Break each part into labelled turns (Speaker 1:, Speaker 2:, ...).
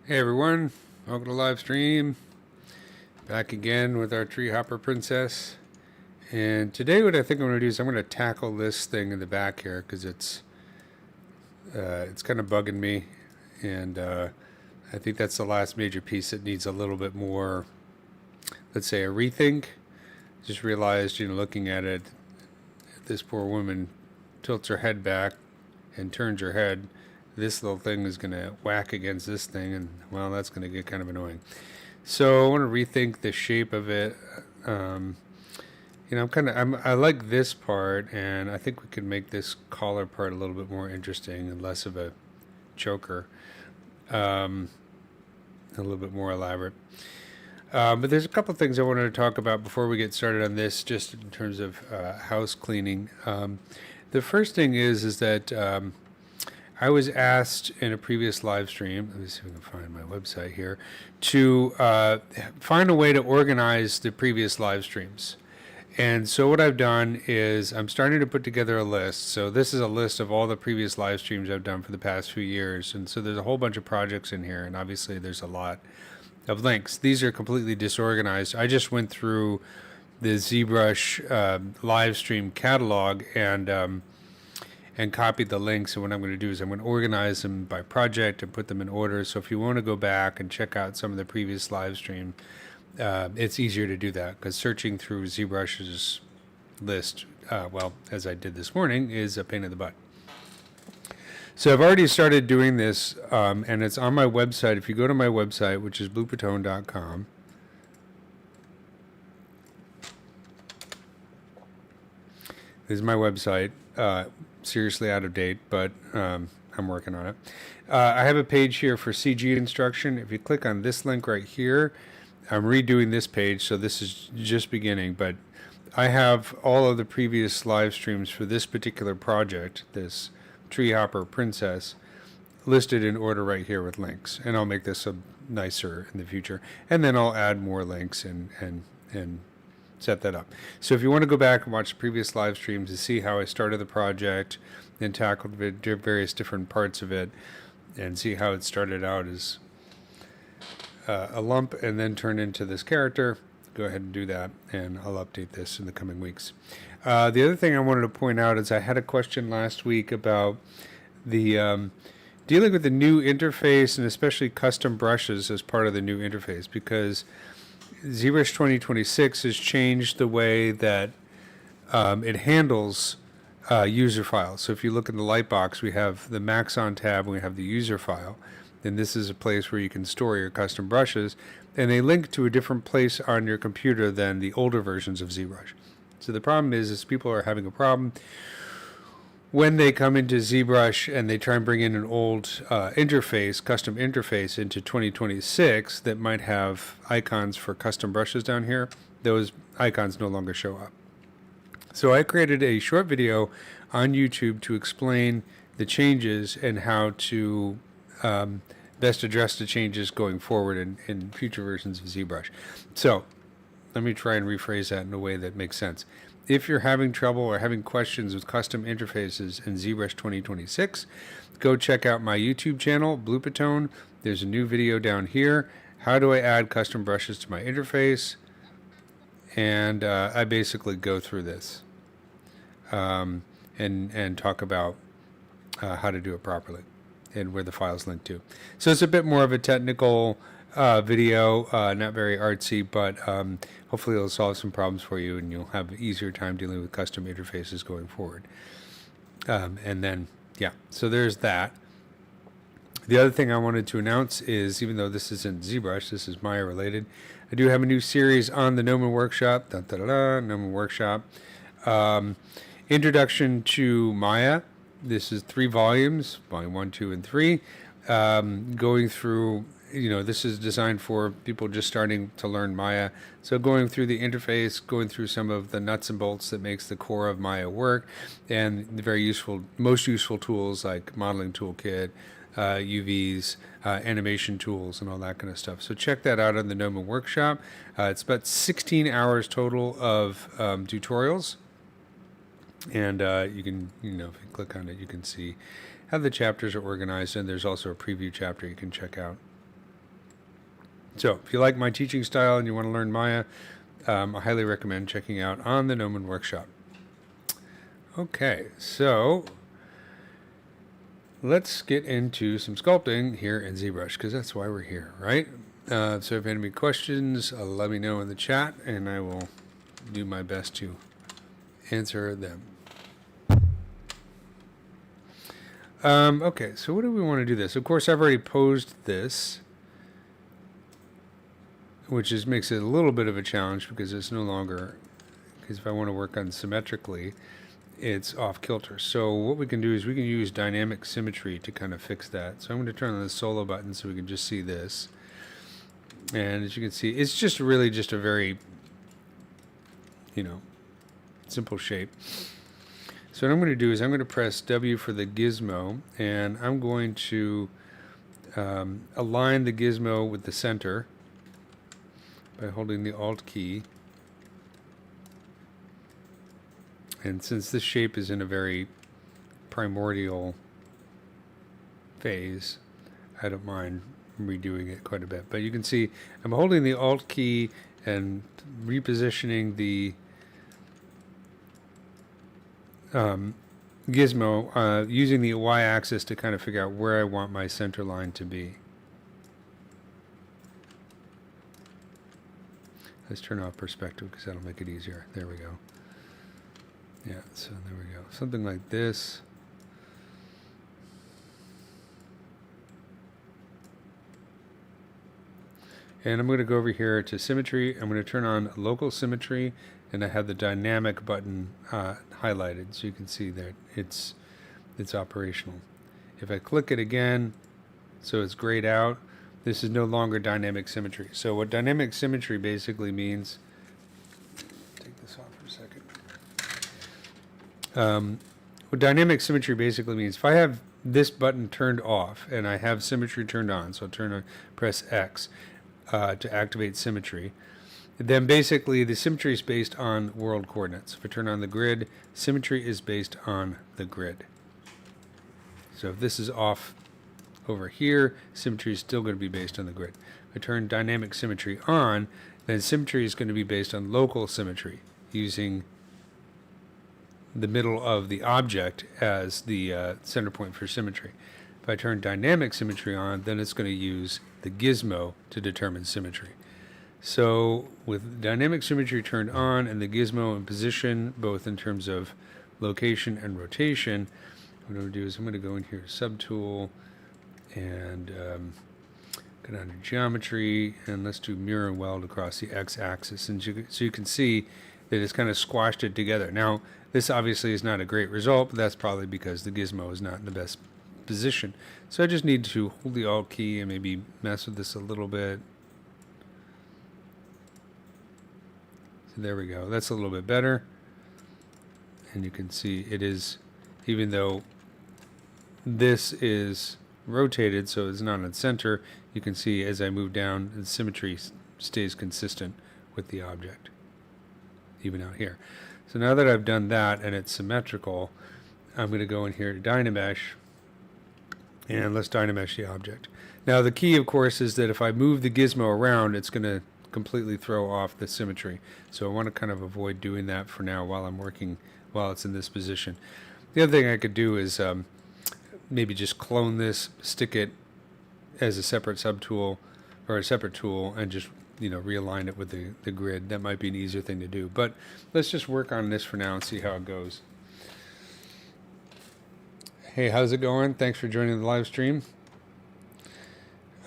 Speaker 1: Hey everyone, welcome to live stream. Back again with our Treehoper princess. And today what I think I'm going to do is I'm going to tackle this thing in the back here because it's kind of bugging me. And I think that's the last major piece that needs a little bit more, let's say, a rethink. Just realized, looking at it, this poor woman tilts her head back and turns her head. This little thing is going to whack against this thing, and well, that's going to get kind of annoying. So I want to rethink the shape of it. I like this part, and I think we could make this collar part a little bit more interesting and less of a choker, a little bit more elaborate. But there's a couple things I wanted to talk about before we get started on this, just in terms of house cleaning. The first thing is that I was asked in a previous live stream, let me see if I can find my website here, to find a way to organize the previous live streams. And so what I've done is I'm starting to put together a list. So this is a list of all the previous live streams I've done for the past few years. And so there's a whole bunch of projects in here, and obviously there's a lot of links. These are completely disorganized. I just went through the ZBrush live stream catalog and copied the links. And what I'm going to do is I'm going to organize them by project and put them in order. So if you want to go back and check out some of the previous live stream, it's easier to do that because searching through ZBrush's list, as I did this morning, is a pain in the butt. So I've already started doing this, and it's on my website. If you go to my website, which is bloopatone.com, this is my website. Seriously out of date, but I'm working on it. I have a page here for CG instruction. If you click on this link right here, I'm redoing this page, so this is just beginning, but I have all of the previous live streams for this particular project, this Treehoper Princess, listed in order right here with links, and I'll make this nicer in the future, and then I'll add more links and set that up. So if you want to go back and watch the previous live streams to see how I started the project and tackled various different parts of it and see how it started out as a lump and then turned into this character, go ahead and do that, and I'll update this in the coming weeks. The other thing I wanted to point out is I had a question last week about the dealing with the new interface and especially custom brushes as part of the new interface, because ZBrush 2026 has changed the way that it handles user files. So if you look in the Lightbox, we have the Maxon tab and we have the user file. And this is a place where you can store your custom brushes, and they link to a different place on your computer than the older versions of ZBrush. So the problem is people are having a problem when they come into ZBrush and they try and bring in an old interface, custom interface into 2026 that might have icons for custom brushes down here. Those icons no longer show up. So I created a short video on YouTube to explain the changes and how to best address the changes going forward in future versions of ZBrush. So let me try and rephrase that in a way that makes sense. If you're having trouble or having questions with custom interfaces in ZBrush 2026, go check out my YouTube channel, Bloopatone. There's a new video down here. How do I add custom brushes to my interface? And I basically go through this and talk about how to do it properly and where the file's linked to. So it's a bit more of a technical video, not very artsy, but hopefully it'll solve some problems for you and you'll have an easier time dealing with custom interfaces going forward. And then, so there's that. The other thing I wanted to announce is, even though this isn't ZBrush, this is Maya related, I do have a new series on the Gnomon Workshop, Gnomon Workshop. Introduction to Maya. This is 3 volumes, volume 1, 2, and 3, going through, this is designed for people just starting to learn Maya. So going through the interface, going through some of the nuts and bolts that makes the core of Maya work, and the most useful tools like modeling toolkit, UVs, animation tools, and all that kind of stuff. So check that out on the Gnomon Workshop. It's about 16 hours total of tutorials. And you can, if you click on it, you can see how the chapters are organized, and there's also a preview chapter you can check out. So if you like my teaching style and you want to learn Maya, I highly recommend checking out On the Gnomon Workshop. Okay, so let's get into some sculpting here in ZBrush, because that's why we're here, right? So if you have any questions, let me know in the chat, and I will do my best to answer them. Okay, so what do we want to do this? Of course, I've already posed this, which makes it a little bit of a challenge because it's no longer, because if I want to work on symmetrically, it's off kilter. So what we can do is we can use dynamic symmetry to kind of fix that. So I'm going to turn on the solo button so we can just see this. And as you can see, it's just really just a very, simple shape. So what I'm going to do is I'm going to press W for the gizmo, and I'm going to align the gizmo with the center by holding the Alt key. And since this shape is in a very primordial phase, I don't mind redoing it quite a bit. But you can see I'm holding the Alt key and repositioning the gizmo using the Y-axis to kind of figure out where I want my center line to be. Let's turn off perspective because that'll make it easier. There we go. Yeah, so there we go. Something like this. And I'm going to go over here to symmetry. I'm going to turn on local symmetry, and I have the dynamic button highlighted, so you can see that it's operational. If I click it again, so it's grayed out, this is no longer dynamic symmetry. So what dynamic symmetry basically means, take this off for a second. What dynamic symmetry basically means, if I have this button turned off and I have symmetry turned on, so press X to activate symmetry, then basically the symmetry is based on world coordinates. If I turn on the grid, symmetry is based on the grid. So if this is off over here, symmetry is still going to be based on the grid. If I turn dynamic symmetry on, then symmetry is going to be based on local symmetry, using the middle of the object as the center point for symmetry. If I turn dynamic symmetry on, then it's going to use the gizmo to determine symmetry. So with dynamic symmetry turned on and the gizmo in position, both in terms of location and rotation, what I'm going to do is I'm going to go in here to Subtool and go down to Geometry, and let's do Mirror and Weld across the X-axis. And so you can see that it's kind of squashed it together. Now, this obviously is not a great result, but that's probably because the gizmo is not in the best position. So I just need to hold the Alt key and maybe mess with this a little bit. So there we go. That's a little bit better. And you can see it is, even though this is rotated so it's not in center, you can see as I move down, the symmetry stays consistent with the object, even out here. So now that I've done that and it's symmetrical, I'm going to go in here to Dynamesh, and let's Dynamesh the object. Now the key, of course, is that if I move the gizmo around, it's going to completely throw off the symmetry. So I want to kind of avoid doing that for now while I'm working, while it's in this position. The other thing I could do is maybe just clone this, stick it as a separate subtool or a separate tool, and just realign it with the grid. That might be an easier thing to do. But let's just work on this for now and see how it goes. Hey, how's it going? Thanks for joining the live stream.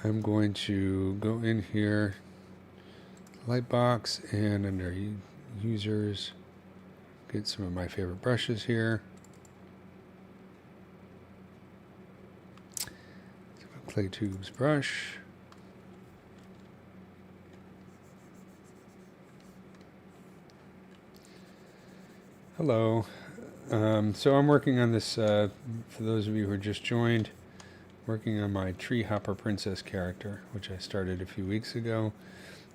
Speaker 1: I'm going to go in here, Lightbox, and under users, get some of my favorite brushes here. Clay tubes brush. Hello. So I'm working on this, for those of you who are just joined, working on my Treehoper princess character, which I started a few weeks ago.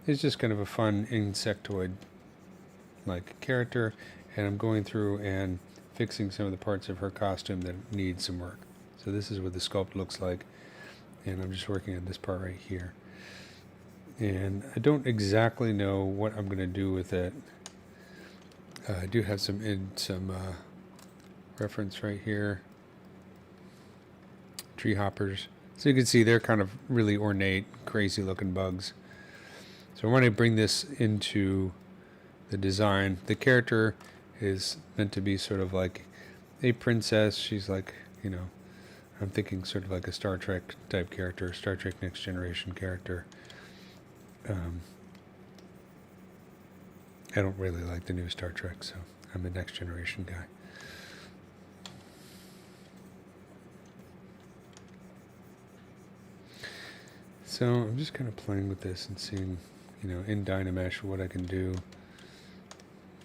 Speaker 1: It's just kind of a fun insectoid-like character, and I'm going through and fixing some of the parts of her costume that need some work. So this is what the sculpt looks like, and I'm just working on this part right here. And I don't exactly know what I'm going to do with it. I do have some reference right here. Treehoppers. So you can see they're kind of really ornate, crazy looking bugs. So I want to bring this into the design. The character is meant to be sort of like a princess. She's like, I'm thinking sort of like a Star Trek type character, Star Trek Next Generation character. I don't really like the new Star Trek, so I'm a Next Generation guy. So I'm just kind of playing with this and seeing, in Dynamesh what I can do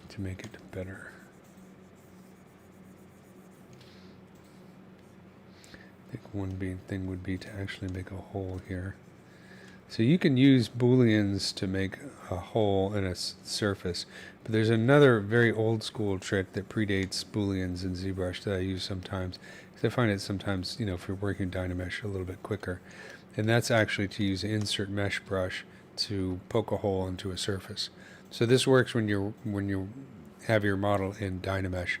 Speaker 1: to make it better. I think one big thing would be to actually make a hole here. So you can use booleans to make a hole in a surface, but there's another very old school trick that predates booleans in ZBrush that I use sometimes, because I find it sometimes, if you're working Dynamesh a little bit quicker, and that's actually to use insert mesh brush to poke a hole into a surface. So this works when you have your model in Dynamesh.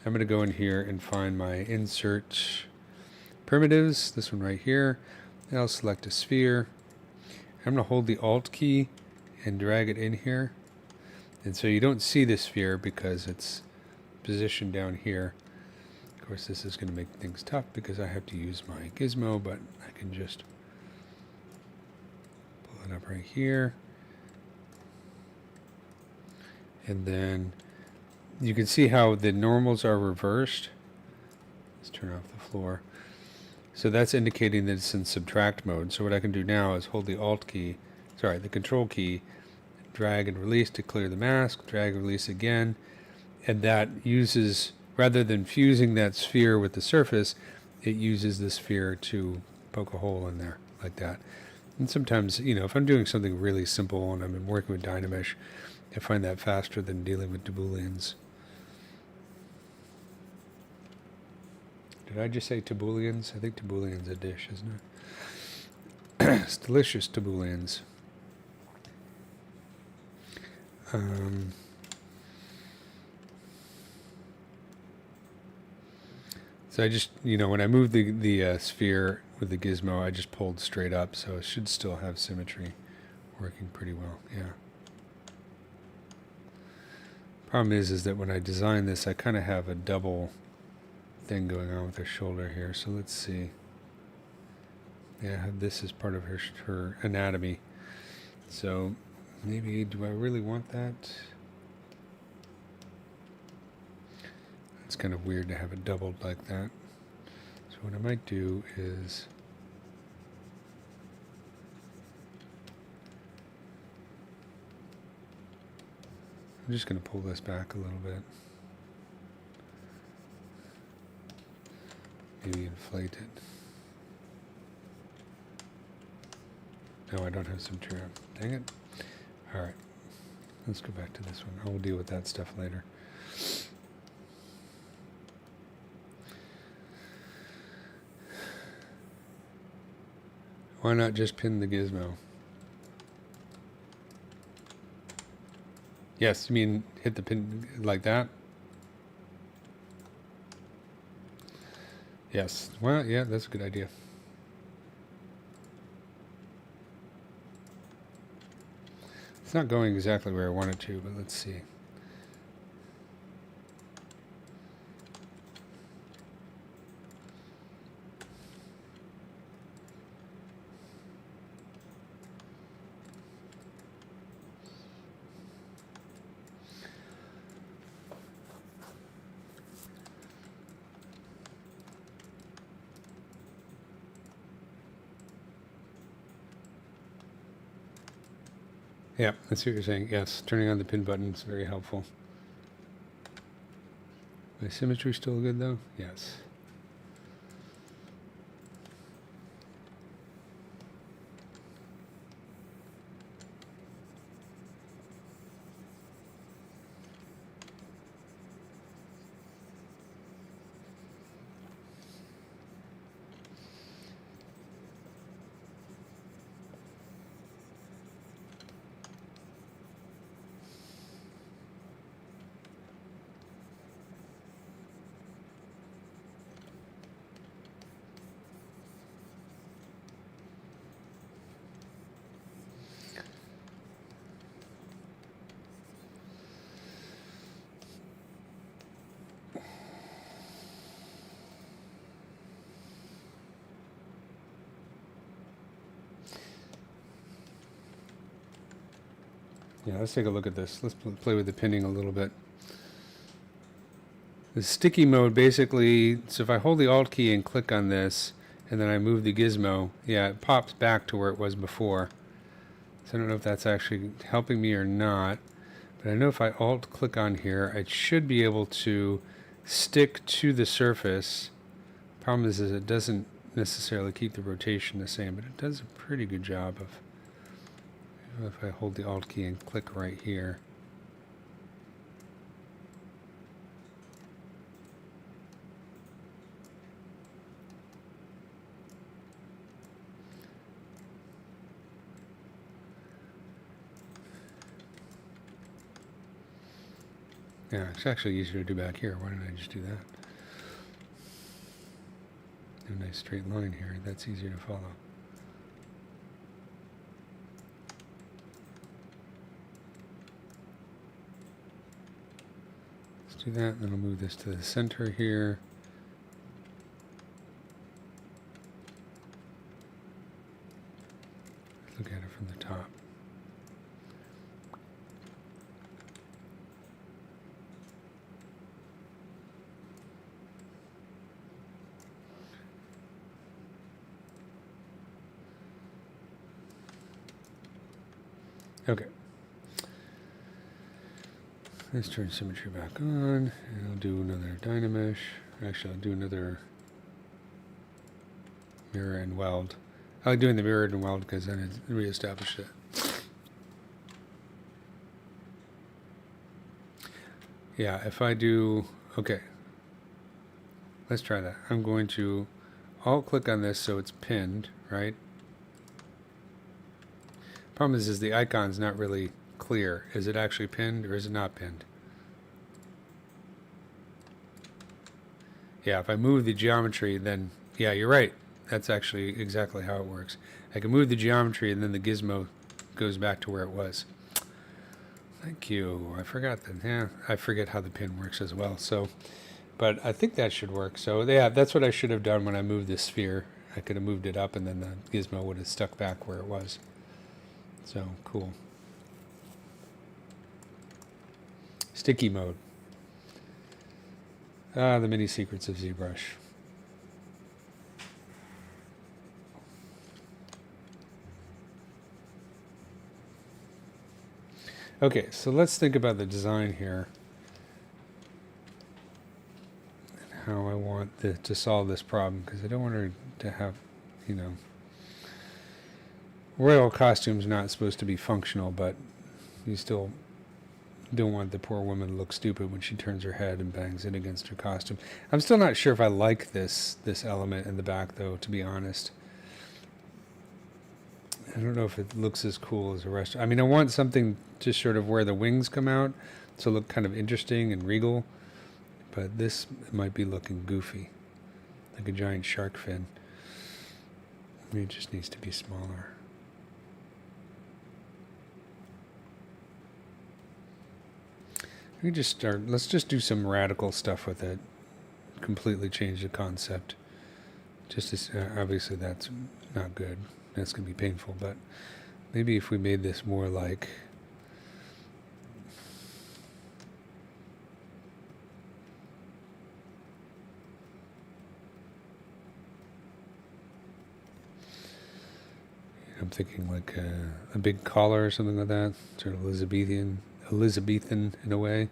Speaker 1: I'm going to go in here and find my insert primitives, this one right here, and I'll select a sphere. I'm going to hold the Alt key and drag it in here. And so you don't see the sphere because it's positioned down here. Of course, this is going to make things tough because I have to use my gizmo, but I can just pull it up right here. And then you can see how the normals are reversed. Let's turn off the floor. So that's indicating that it's in subtract mode. So what I can do now is hold the the control key, drag and release to clear the mask, drag and release again, and that uses, rather than fusing that sphere with the surface, it uses the sphere to poke a hole in there, like that. And sometimes, if I'm doing something really simple and I'm working with Dynamesh, I find that faster than dealing with booleans. Did I just say taboulians? I think taboulian's a dish, isn't it? It's delicious taboulians. So I just, when I moved the sphere with the gizmo, I just pulled straight up, so it should still have symmetry working pretty well, yeah. Problem is that when I design this, I kind of have a double thing going on with her shoulder here. So let's see. Yeah, this is part of her anatomy. So maybe, do I really want that? It's kind of weird to have it doubled like that. So what I might do is I'm just going to pull this back a little bit. Maybe inflate it. No, I don't have symmetry on. Dang it. Alright. Let's go back to this one. I will deal with that stuff later. Why not just pin the gizmo? Yes, you mean hit the pin like that? Yes. Well, yeah, that's a good idea. It's not going exactly where I want it to, but let's see. Yeah, I see what you're saying. Yes, turning on the pin button is very helpful. My symmetry still good though? Yes. Yeah, let's take a look at this. Let's play with the pinning a little bit. The sticky mode basically, so if I hold the Alt key and click on this, and then I move the gizmo, yeah, it pops back to where it was before. So I don't know if that's actually helping me or not, but I know if I Alt click on here, I should be able to stick to the surface. Problem is it doesn't necessarily keep the rotation the same, but it does a pretty good job of, if I hold the Alt key and click right here. Yeah, it's actually easier to do back here. Why didn't I just do that? A nice straight line here. That's easier to follow. Let's do that, and then I'll move this to the center here. Look at it from the top. Okay. Let's turn symmetry back on, and I'll do another Dynamesh. Actually, I'll do another mirror and weld. I like doing the mirrored and weld because then it reestablishes it. Yeah, if I do, okay. Let's try that. I'm going to Alt click on this so it's pinned, right? Problem is the icon's not really clear. Is it actually pinned or is it not pinned? Yeah, if I move the geometry, then, yeah, you're right. That's actually exactly how it works. I can move the geometry and then the gizmo goes back to where it was. Thank you. I forgot that. Yeah, I forget how the pin works as well. So, but I think that should work. So, yeah, that's what I should have done when I moved this sphere. I could have moved it up and then the gizmo would have stuck back where it was. So, cool. Sticky mode. The many secrets of ZBrush. Okay, so let's think about the design here. And how I want to solve this problem, because I don't want her to have, you know, royal costume's not supposed to be functional, but you still don't want the poor woman to look stupid when she turns her head and bangs it against her costume. I'm still not sure if I like this element in the back, though, to be honest. I don't know if it looks as cool as the rest. I mean, I want something just sort of where the wings come out to look kind of interesting and regal, but this might be looking goofy, like a giant shark fin. Maybe it just needs to be smaller. We just start, let's just do some radical stuff with it. Completely change the concept. Just as, obviously that's not good. That's going to be painful, but maybe if we made this more like I'm thinking like a big collar or something like that, sort of Elizabethan in a way.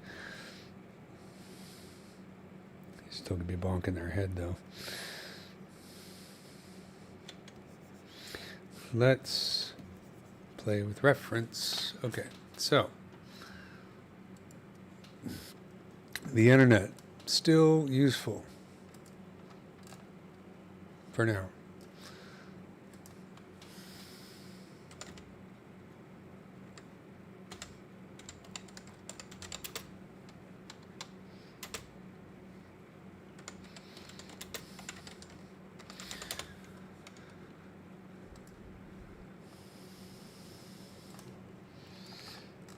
Speaker 1: Still gonna be bonking their head though. Let's play with reference. Okay, so the internet still useful for now.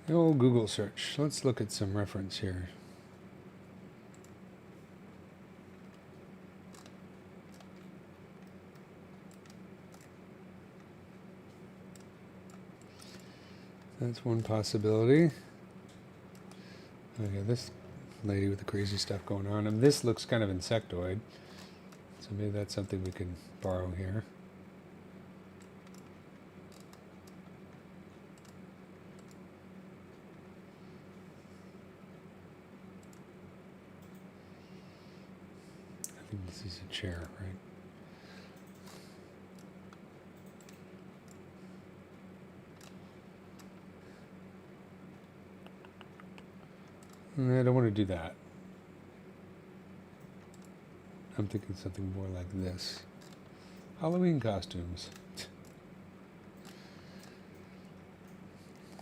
Speaker 1: The old Google search. Let's look at some reference here. That's one possibility. Okay, this lady with the crazy stuff going on. And this looks kind of insectoid. So maybe that's something we can borrow here. I think this is a chair, right? I don't want to do that. I'm thinking something more like this. Halloween costumes.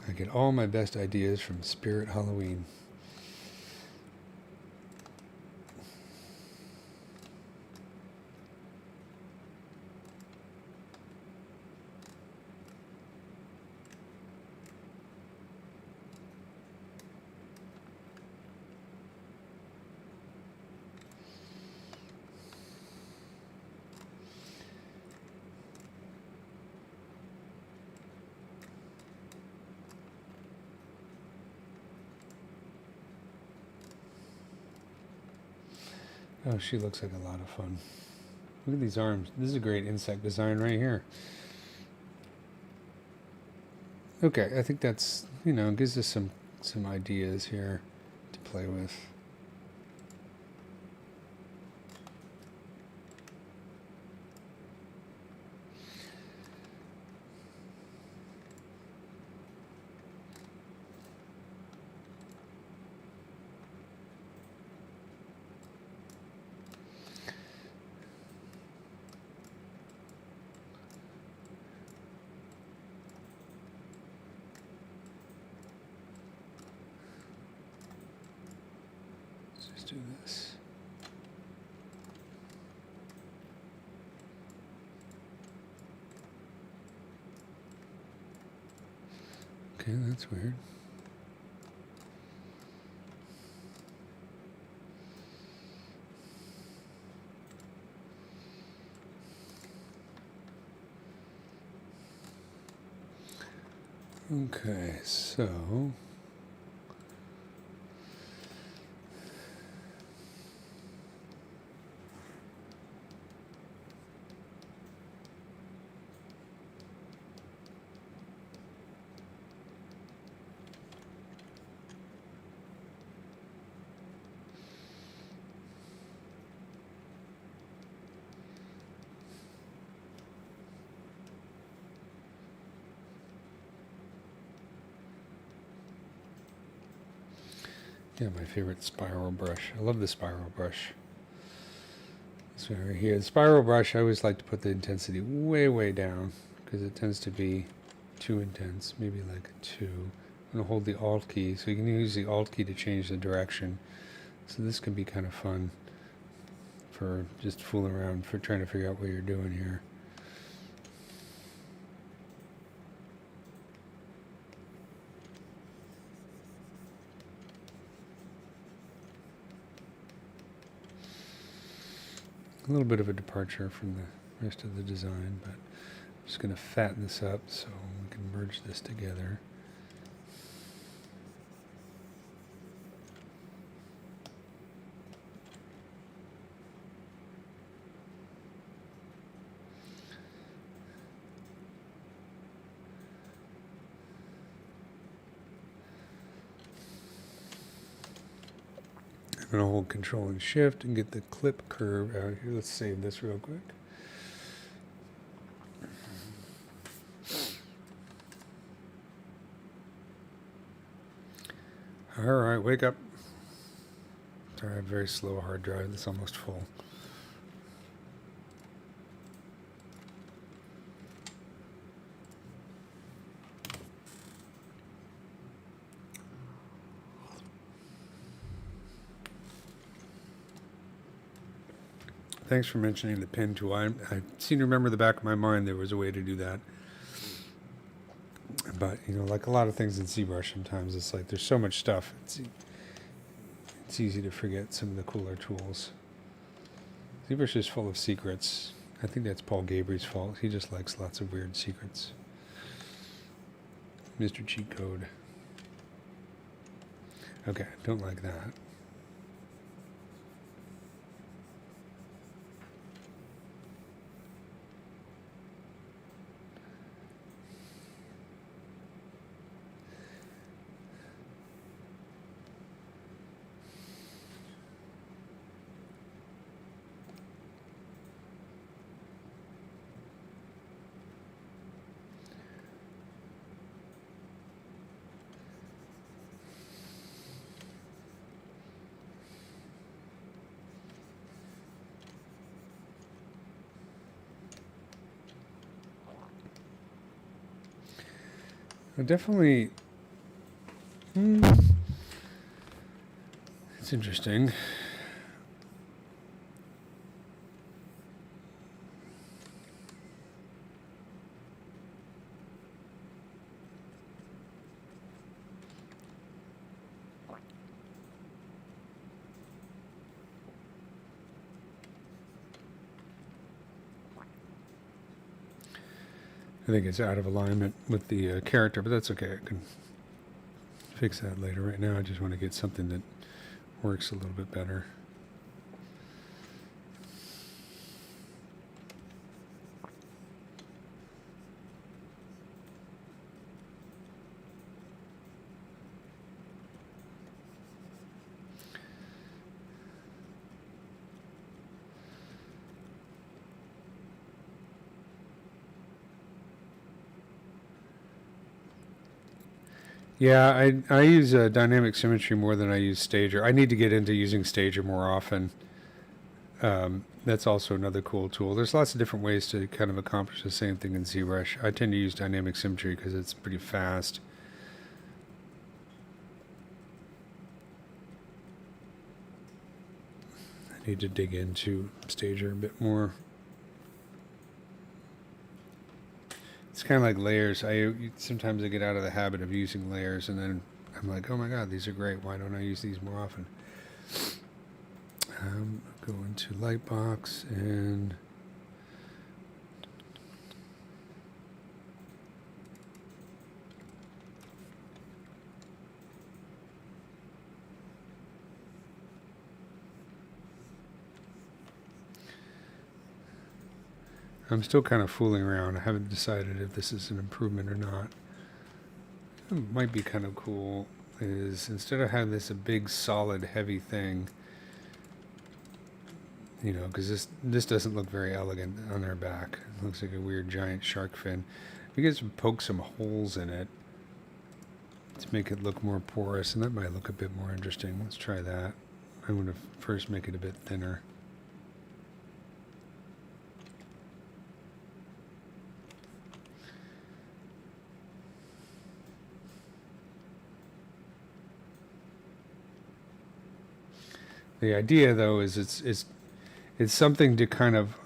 Speaker 1: I get all my best ideas from Spirit Halloween. Oh, she looks like a lot of fun. Look at these arms. This is a great insect design right here. Okay, I think that's, gives us some ideas here to play with. Let's do this. Okay, that's weird. Okay, so yeah, my favorite spiral brush. I love the spiral brush. This one right here. The spiral brush, I always like to put the intensity way, way down because it tends to be too intense. Maybe like a 2. I'm going to hold the Alt key, so you can use the Alt key to change the direction. So this can be kind of fun for just fooling around, for trying to figure out what you're doing here. A little bit of a departure from the rest of the design, but I'm just going to fatten this up so we can merge this together. I'm going to hold Control and Shift and get the clip curve out here. Let's save this real quick. All right, wake up. Sorry, I have a very slow hard drive that's almost full. Thanks for mentioning the pen tool. I seem to remember the back of my mind there was a way to do that. But, like a lot of things in ZBrush, sometimes it's like there's so much stuff. It's easy to forget some of the cooler tools. ZBrush is full of secrets. I think that's Paul Gabry's fault. He just likes lots of weird secrets. Mr. Cheat Code. Okay, don't like that. Definitely, it's interesting. I think it's out of alignment with the character, but that's okay. I can fix that later. Right now, I just want to get something that works a little bit better. Yeah, I use dynamic symmetry more than I use Stager. I need to get into using Stager more often. That's also another cool tool. There's lots of different ways to kind of accomplish the same thing in ZBrush. I tend to use dynamic symmetry because it's pretty fast. I need to dig into Stager a bit more. It's kind of like layers. Sometimes I get out of the habit of using layers, and then I'm like, oh my god, these are great. Why don't I use these more often? Go into Lightbox and I'm still kind of fooling around. I haven't decided if this is an improvement or not. It might be kind of cool is instead of having this a big solid heavy thing, you know, because this doesn't look very elegant on their back. It looks like a weird giant shark fin. If you guys poke some holes in it to make it look more porous, and that might look a bit more interesting. Let's try that. I'm going to first make it a bit thinner. The idea, though, is it's something to kind of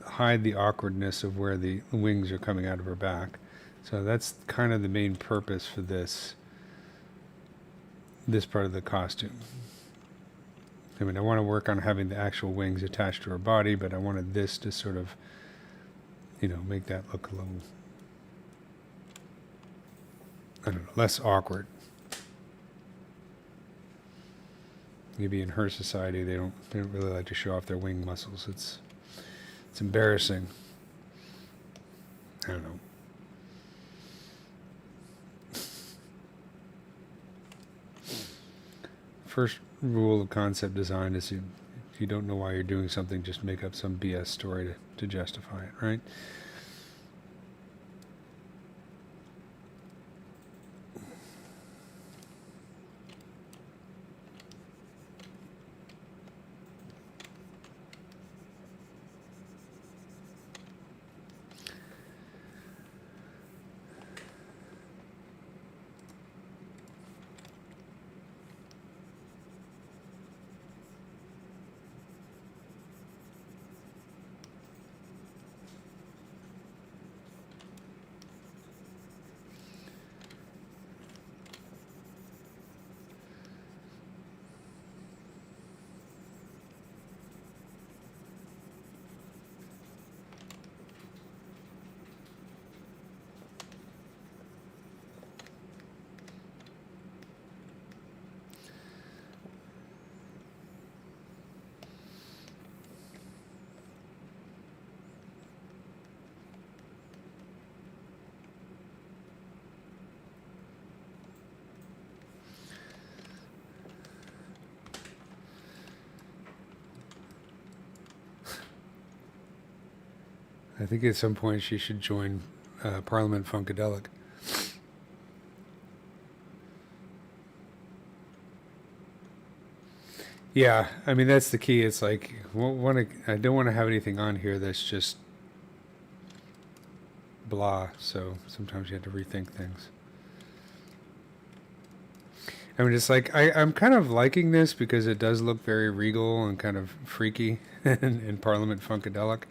Speaker 1: hide the awkwardness of where the wings are coming out of her back. So that's kind of the main purpose for this part of the costume. I mean, I want to work on having the actual wings attached to her body, but I wanted this to sort of, you know, make that look a little, I don't know, less awkward. Maybe in her society they don't really like to show off their wing muscles. It's embarrassing. I don't know. First rule of concept design is if you don't know why you're doing something, just make up some BS story to justify it, right? I think at some point she should join Parliament Funkadelic. Yeah, I mean that's the key. It's like I don't want to have anything on here that's just blah. So sometimes you have to rethink things. I mean, it's like I'm kind of liking this because it does look very regal and kind of freaky in Parliament Funkadelic.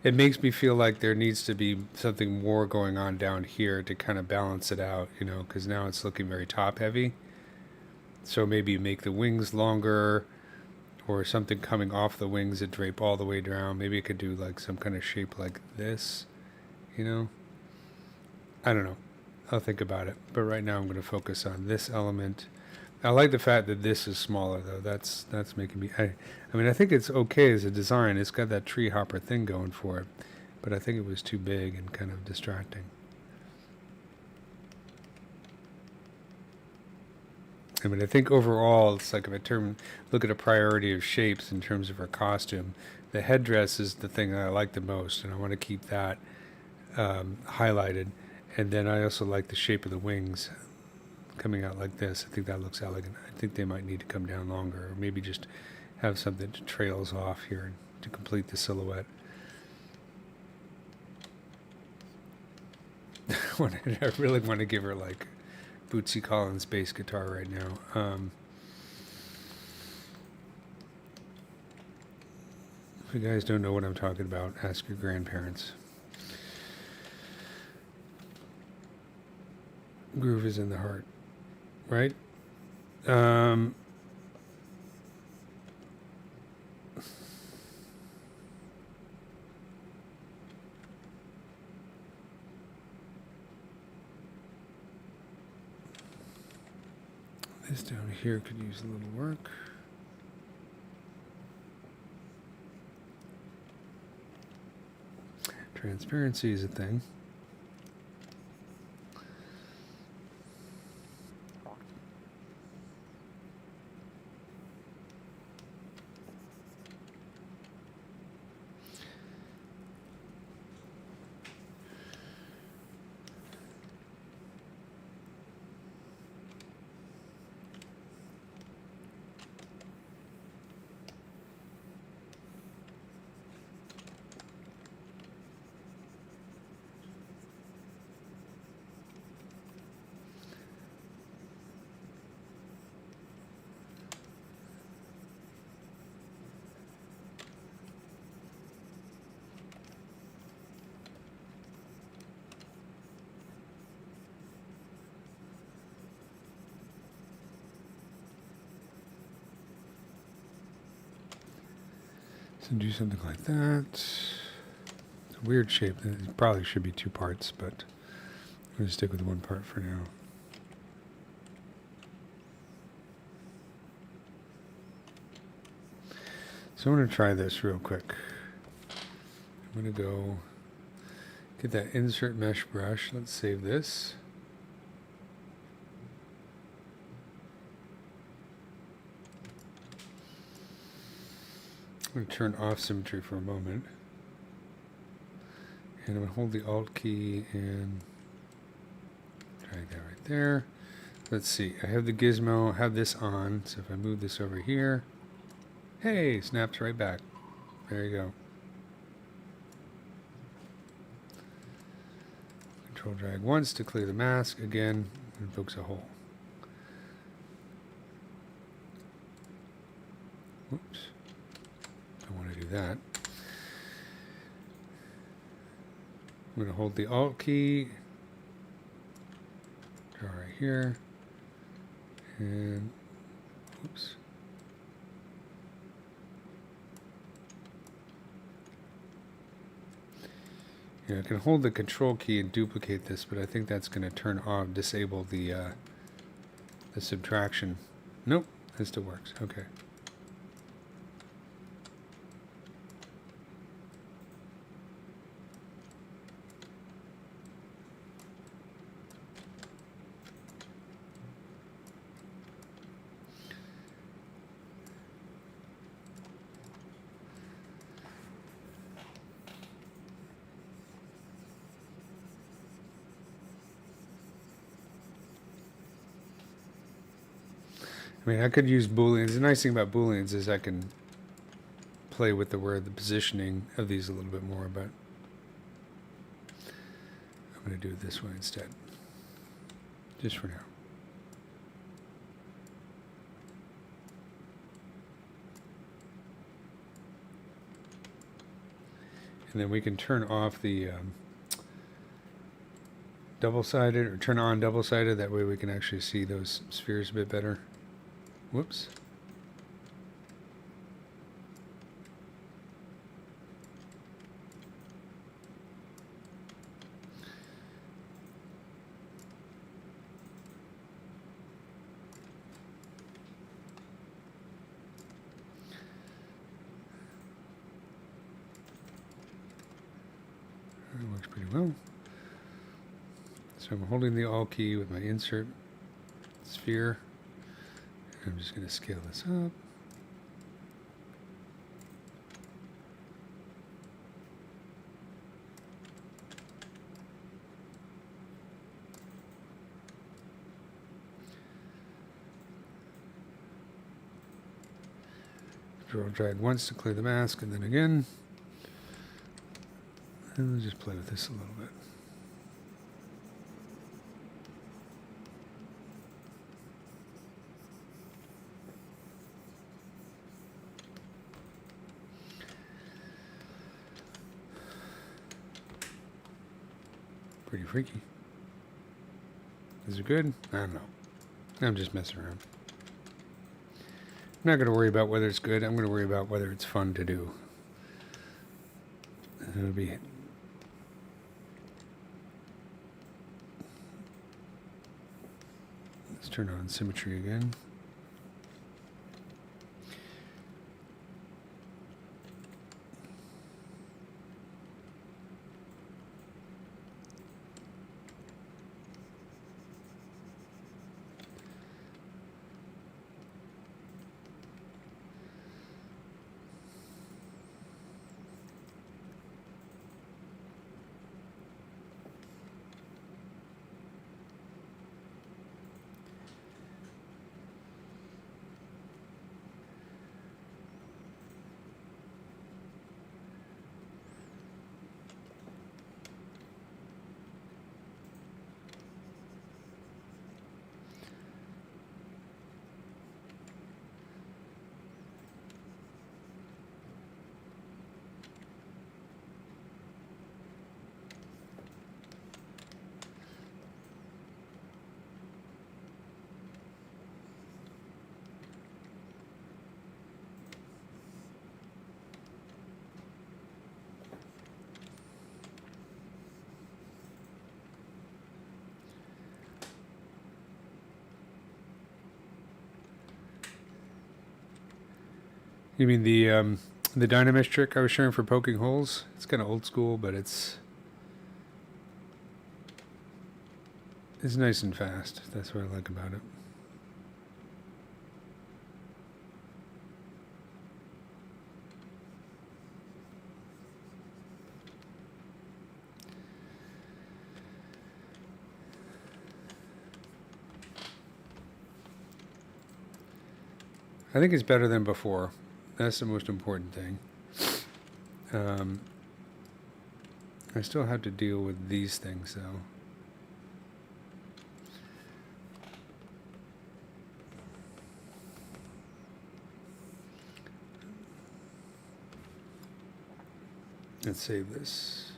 Speaker 1: It makes me feel like there needs to be something more going on down here to kind of balance it out, you know, because now it's looking very top heavy. So maybe make the wings longer or something coming off the wings that drape all the way down. Maybe it could do like some kind of shape like this, you know? I don't know. I'll think about it. But right now I'm going to focus on this element. I like the fact that this is smaller though. That's making me. I mean, I think it's okay as a design. It's got that Treehoper thing going for it, but I think it was too big and kind of distracting. I mean, I think overall, it's like if I look at a priority of shapes in terms of her costume, the headdress is the thing that I like the most, and I want to keep that highlighted. And then I also like the shape of the wings coming out like this. I think that looks elegant. I think they might need to come down longer, or maybe just have something that trails off here to complete the silhouette. I really want to give her like Bootsy Collins bass guitar right now. If you guys don't know what I'm talking about, ask your grandparents. Groove is in the heart, right? This down here could use a little work. Transparency is a thing. So do something like that. It's a weird shape. It probably should be two parts, but I'm going to stick with one part for now. So I'm going to try this real quick. I'm going to go get that insert mesh brush. Let's save this. I'm going to turn off symmetry for a moment. And I'm going to hold the Alt key and drag that right there. Let's see. I have the gizmo, I have this on. So if I move this over here, hey, snaps right back. There you go. Control drag once to clear the mask. Again, invokes a hole. Whoops. Don't want to do that. I'm going to hold the Alt key. Draw right here. And, oops. Yeah, I can hold the Control key and duplicate this, but I think that's going to turn off, disable the subtraction. Nope, it still works. Okay. I mean, I could use booleans. The nice thing about booleans is I can play with the positioning of these a little bit more, but I'm going to do it this way instead, just for now. And then we can turn off the double-sided, or turn on double-sided. That way we can actually see those spheres a bit better. Whoops. That works pretty well. So I'm holding the Alt key with my insert sphere. I'm just going to scale this up. Control drag once to clear the mask, and then again. And we'll just play with this a little bit. Pretty freaky. Is it good? I don't know. I'm just messing around. I'm not going to worry about whether it's good. I'm going to worry about whether it's fun to do. And it'll be... Let's turn on symmetry again. You mean the dynamesh trick I was showing for poking holes? It's kind of old school, but it's nice and fast. That's what I like about it. I think it's better than before. That's the most important thing. I still have to deal with these things, though. Let's save this.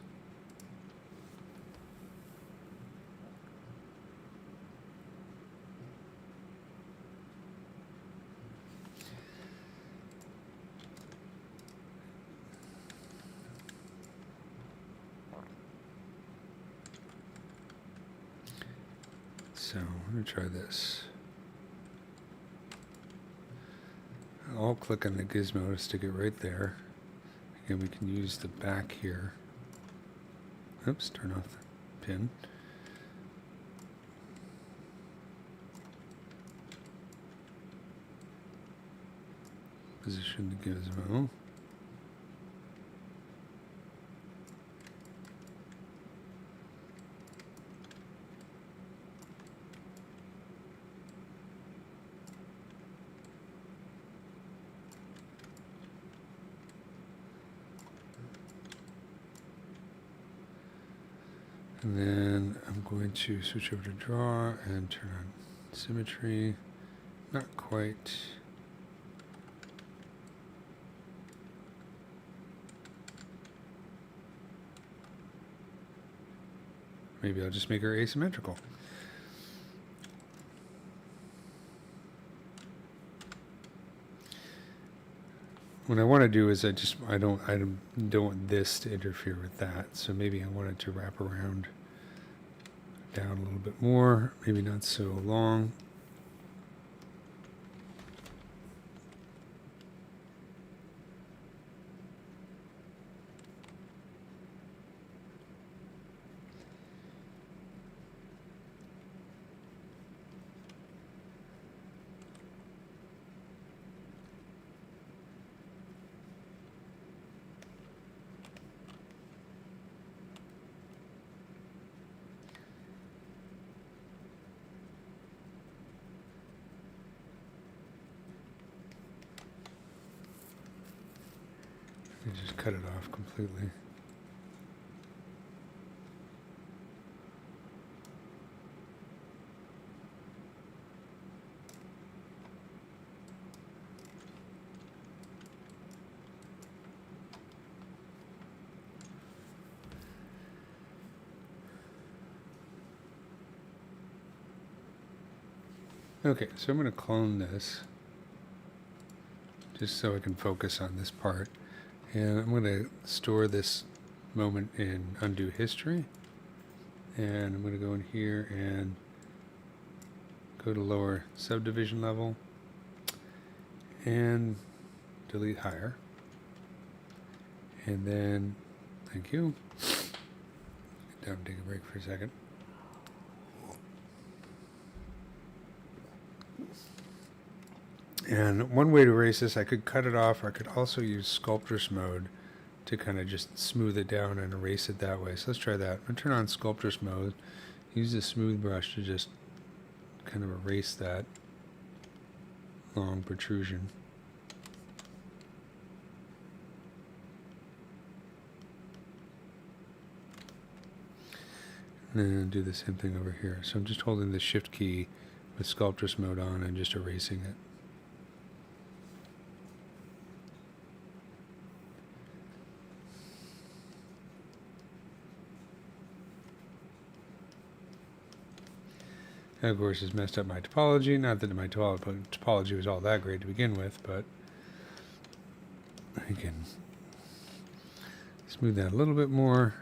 Speaker 1: So I'm going to try this. I'll click on the gizmo to stick it right there. And we can use the back here. Oops, turn off the pin. Position the gizmo. And then I'm going to switch over to draw and turn on symmetry. Not quite. Maybe I'll just make her asymmetrical. What I want to do is I don't want this to interfere with that. So maybe I want it to wrap around down a little bit more, maybe not so long. Just cut it off completely. Okay, so I'm going to clone this just so I can focus on this part. And I'm going to store this moment in undo history. And I'm going to go in here and go to lower subdivision level and delete higher. And then, thank you. Get down and take a break for a second. And one way to erase this, I could cut it off, or I could also use Sculptress mode to kind of just smooth it down and erase it that way. So let's try that. I'm going to turn on Sculptress mode, use the smooth brush to just kind of erase that long protrusion. And then do the same thing over here. So I'm just holding the Shift key with Sculptress mode on and just erasing it. That, of course, has messed up my topology. Not that my topology was all that great to begin with, but I can smooth that a little bit more.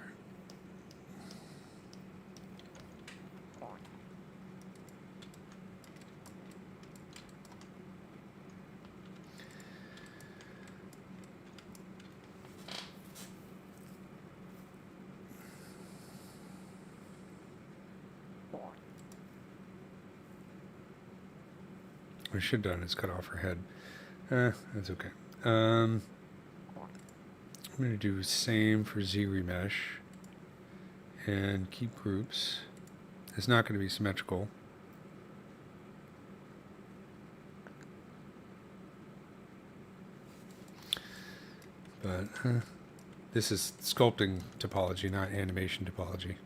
Speaker 1: What I should have done is cut off her head. That's okay. I'm going to do same for Z remesh and keep groups. It's not going to be symmetrical. But this is sculpting topology, not animation topology.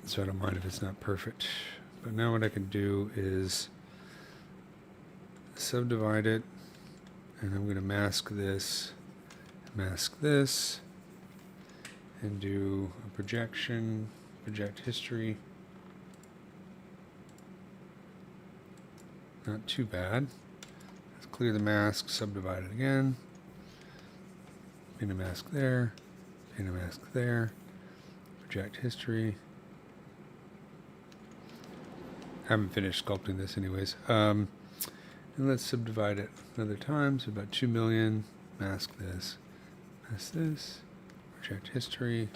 Speaker 1: So I don't mind if it's not perfect. But now what I can do is subdivide it, and I'm going to mask this, and do a projection, project history. Not too bad. Let's clear the mask, subdivide it again. Paint a mask there, paint a mask there, project history. I haven't finished sculpting this anyways. And let's subdivide it another time, so about 2 million. Mask this, project history.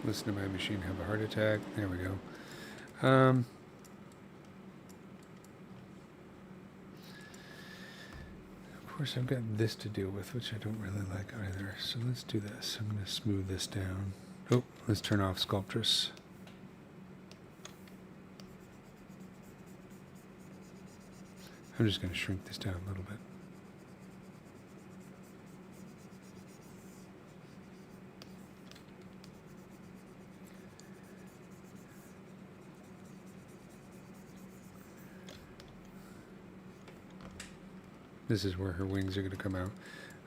Speaker 1: Listen to my machine have a heart attack. There we go. Of course, I've got this to deal with, which I don't really like either. So let's do this. I'm going to smooth this down. Oh, let's turn off Sculptress. I'm just going to shrink this down a little bit. This is where her wings are going to come out.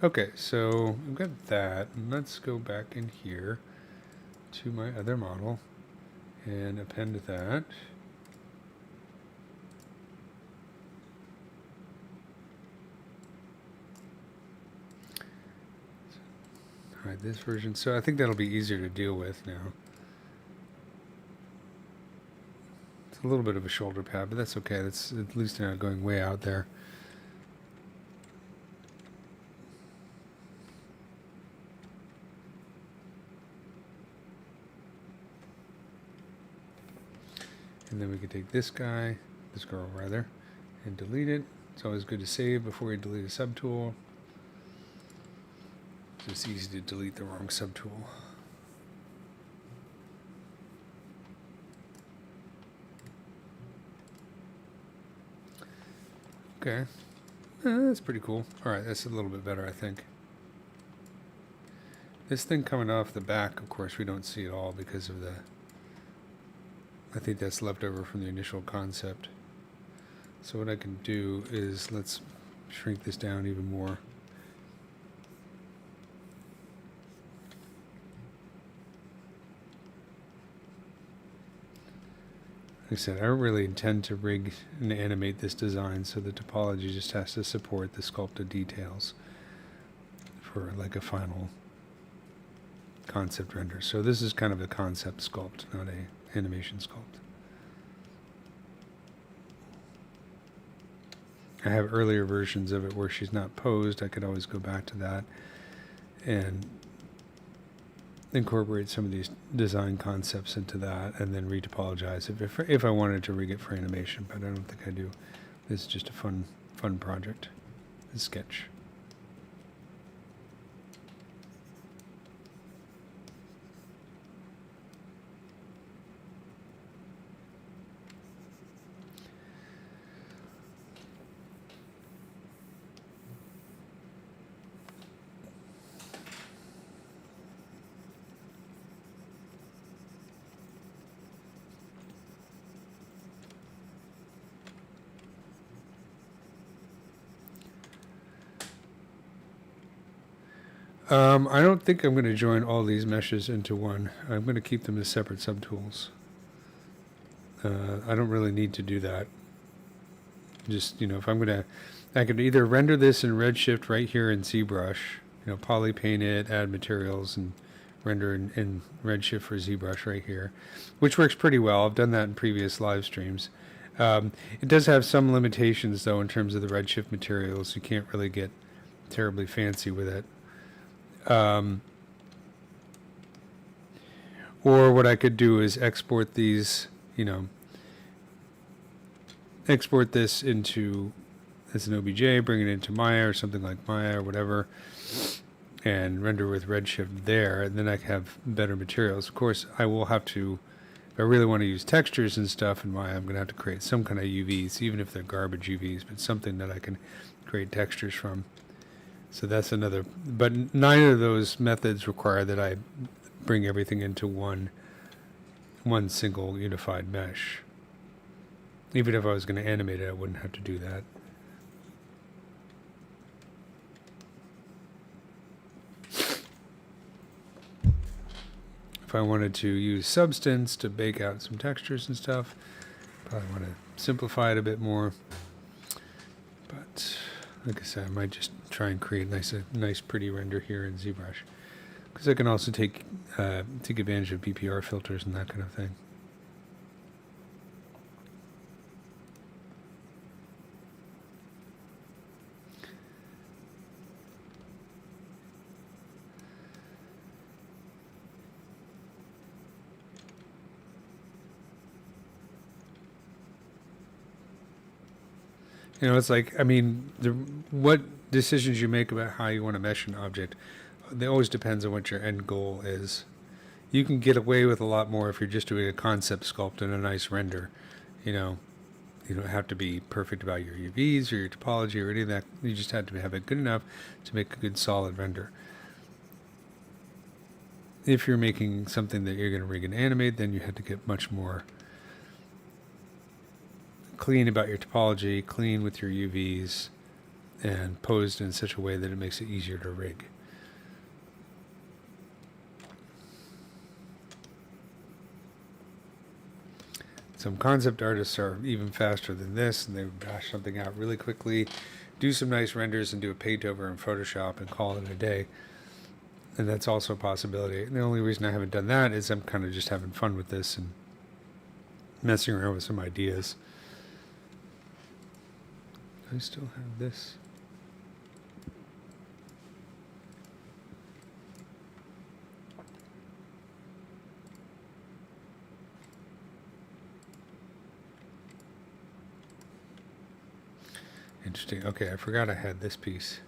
Speaker 1: Okay, so I've got that. And let's go back in here to my other model and append that. Hide this version. So I think that'll be easier to deal with now. It's a little bit of a shoulder pad, but that's okay. That's at least not going way out there. And then we could take this guy, this girl rather, and delete it. It's always good to save before you delete a subtool. It's easy to delete the wrong subtool. Okay, that's pretty cool. All right, that's a little bit better, I think. This thing coming off the back, of course, we don't see at all because of the... I think that's left over from the initial concept. So what I can do is, let's shrink this down even more. Like I said, I don't really intend to rig and animate this design, so the topology just has to support the sculpted details for like a final concept render. So this is kind of a concept sculpt, not a animation sculpt. I have earlier versions of it where she's not posed. I could always go back to that and incorporate some of these design concepts into that and then retopologize it if I wanted to rig it for animation, but I don't think I do. This is just a fun project, a sketch. I don't think I'm going to join all these meshes into one. I'm going to keep them as separate subtools. I don't really need to do that. Just, if I'm going to, I could either render this in Redshift right here in ZBrush, poly paint it, add materials, and render in Redshift for ZBrush right here, which works pretty well. I've done that in previous live streams. It does have some limitations, though, in terms of the Redshift materials. You can't really get terribly fancy with it. Or what I could do is export these, export this into as an OBJ, bring it into Maya or something like Maya or whatever, and render with Redshift there, and then I can have better materials. Of course, I will have to, if I really want to use textures and stuff in Maya, I'm going to have to create some kind of UVs, even if they're garbage UVs, but something that I can create textures from. So that's another, but neither of those methods require that I bring everything into one single unified mesh. Even if I was going to animate it, I wouldn't have to do that. If I wanted to use Substance to bake out some textures and stuff, probably want to simplify it a bit more. But like I said, I might just try and create a nice pretty render here in ZBrush, because I can also take advantage of BPR filters and that kind of thing. It's like, what decisions you make about how you want to mesh an object, it always depends on what your end goal is. You can get away with a lot more if you're just doing a concept sculpt and a nice render. You don't have to be perfect about your UVs or your topology or any of that. You just have to have it good enough to make a good solid render. If you're making something that you're going to rig and animate, then you have to get much more clean about your topology, clean with your UVs, and posed in such a way that it makes it easier to rig. Some concept artists are even faster than this, and they bash something out really quickly, do some nice renders, and do a paint over in Photoshop and call it a day. And that's also a possibility. And the only reason I haven't done that is I'm kind of just having fun with this and messing around with some ideas. I still have this. Interesting. Okay, I forgot I had this piece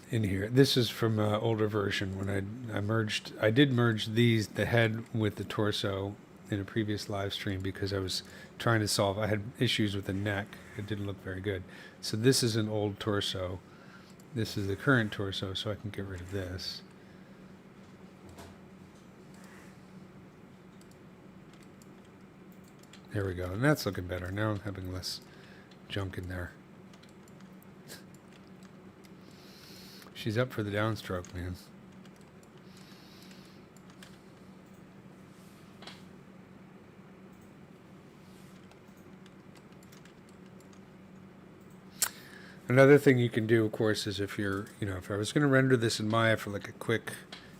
Speaker 1: in here. This is from an older version when I did merge the head with the torso in a previous live stream because I was trying to solve, I had issues with the neck. It didn't look very good. So this is an old torso. This is the current torso, so I can get rid of this. There we go, and that's looking better. Now I'm having less junk in there. She's up for the downstroke, man. Another thing you can do, of course, is if you're, if I was going to render this in Maya for like a quick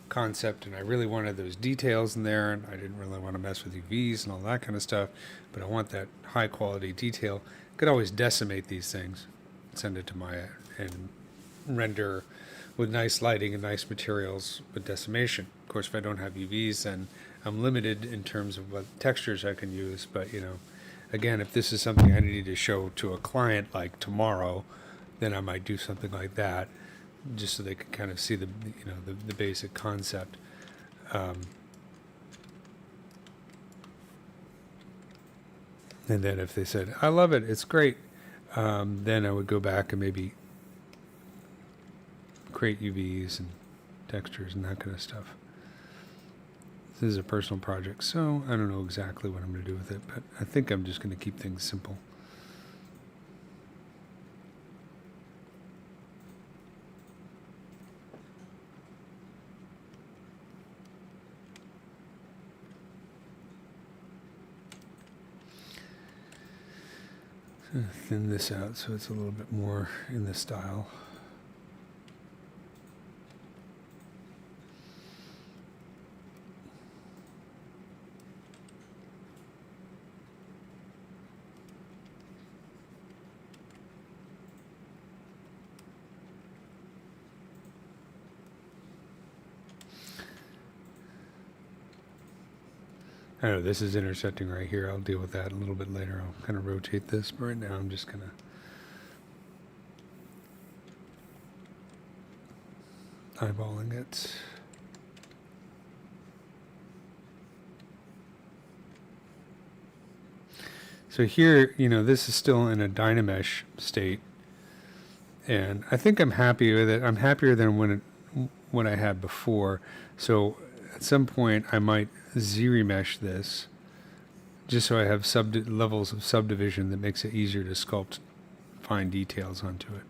Speaker 1: concept and I really wanted those details in there and I didn't really want to mess with UVs and all that kind of stuff, but I want that high quality detail, I could always decimate these things, send it to Maya and render with nice lighting and nice materials with decimation. Of course, if I don't have UVs, then I'm limited in terms of what textures I can use, but again, if this is something I need to show to a client like tomorrow, then I might do something like that, just so they can kind of see the basic concept. And then if they said, I love it, it's great, then I would go back and maybe create UVs and textures and that kind of stuff. This is a personal project, so I don't know exactly what I'm going to do with it, but I think I'm just going to keep things simple. Thin this out so it's a little bit more in the style. I know this is intersecting right here. I'll deal with that a little bit later. I'll kind of rotate this, but right now I'm just going to eyeballing it. So here, this is still in a Dynamesh state, and I think I'm happy with it. I'm happier than what I had before. So at some point I might Z-remesh this just so I have levels of subdivision that makes it easier to sculpt fine details onto it.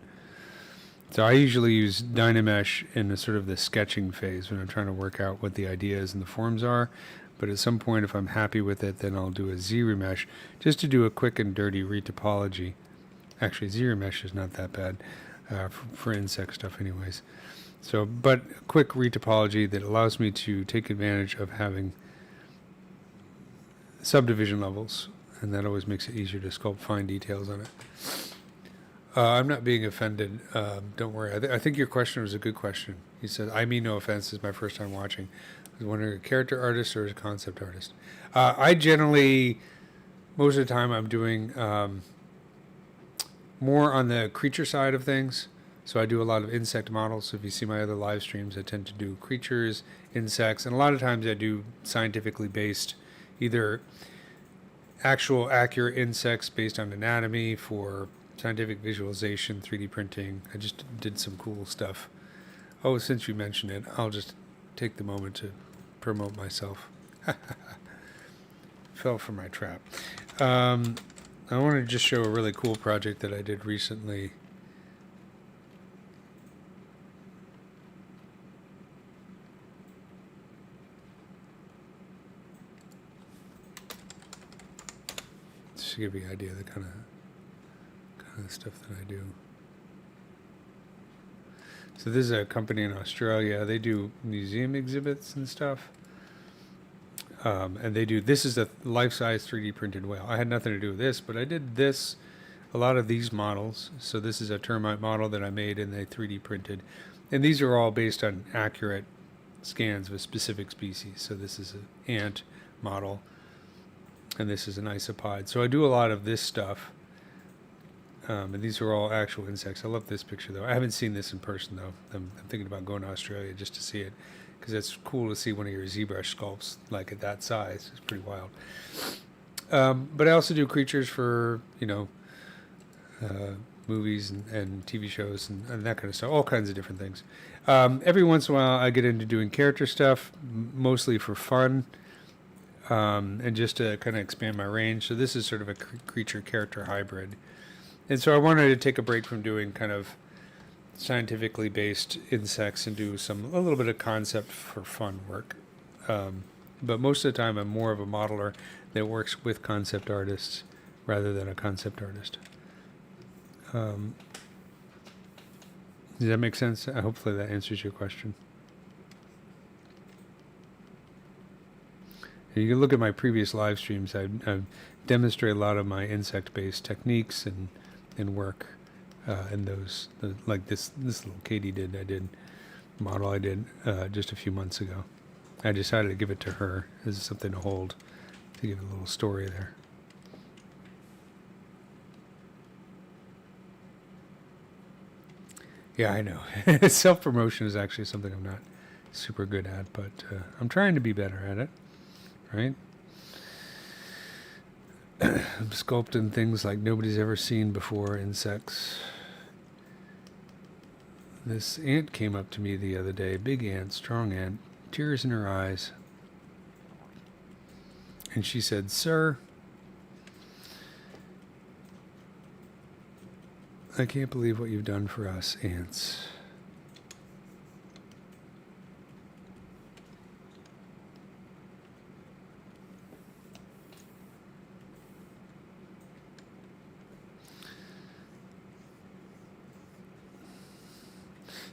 Speaker 1: So I usually use Dynamesh in a sort of the sketching phase when I'm trying to work out what the ideas and the forms are, but at some point if I'm happy with it, then I'll do a Z-remesh just to do a quick and dirty retopology. Actually, Z-remesh is not that bad for insect stuff anyways. So, but a quick retopology that allows me to take advantage of having subdivision levels, and that always makes it easier to sculpt fine details on it. I'm not being offended. Don't worry. I think your question was a good question. He said, I mean no offense, this is my first time watching. I was wondering, a character artist or a concept artist? I generally, most of the time, I'm doing more on the creature side of things. So I do a lot of insect models. So if you see my other live streams, I tend to do creatures, insects, and a lot of times I do scientifically based, either actual accurate insects based on anatomy for scientific visualization, 3D printing. I just did some cool stuff. Oh, since you mentioned it, I'll just take the moment to promote myself. Fell for my trap. I want to just show a really cool project that I did recently. Just to give you an idea of the kind of stuff that I do. So this is a company in Australia. They do museum exhibits and stuff. And this is a life-size 3D printed whale. I had nothing to do with this, but I did a lot of these models. So this is a termite model that I made and they 3D printed. And these are all based on accurate scans of a specific species. So this is an ant model, and this is an isopod. So I do a lot of this stuff. And these are all actual insects. I love this picture, though. I haven't seen this in person, though. I'm thinking about going to Australia just to see it, because it's cool to see one of your ZBrush sculpts like at that size. It's pretty wild. But I also do creatures for, movies and TV shows and that kind of stuff, all kinds of different things. Every once in a while, I get into doing character stuff, mostly for fun, and just to kind of expand my range. So this is sort of a creature-character hybrid. And so I wanted to take a break from doing kind of scientifically based insects and do a little bit of concept for fun work. But most of the time I'm more of a modeler that works with concept artists rather than a concept artist. Does that make sense? Hopefully that answers your question. You can look at my previous live streams. I've demonstrated a lot of my insect-based techniques and work, and like this little Katie model I did just a few months ago. I decided to give it to her as something to hold, to give a little story there. Yeah, I know. Self-promotion is actually something I'm not super good at, but I'm trying to be better at it, right? I'm sculpting things like nobody's ever seen before, insects. This ant came up to me the other day, big ant, strong ant, tears in her eyes. And she said, "Sir, I can't believe what you've done for us ants."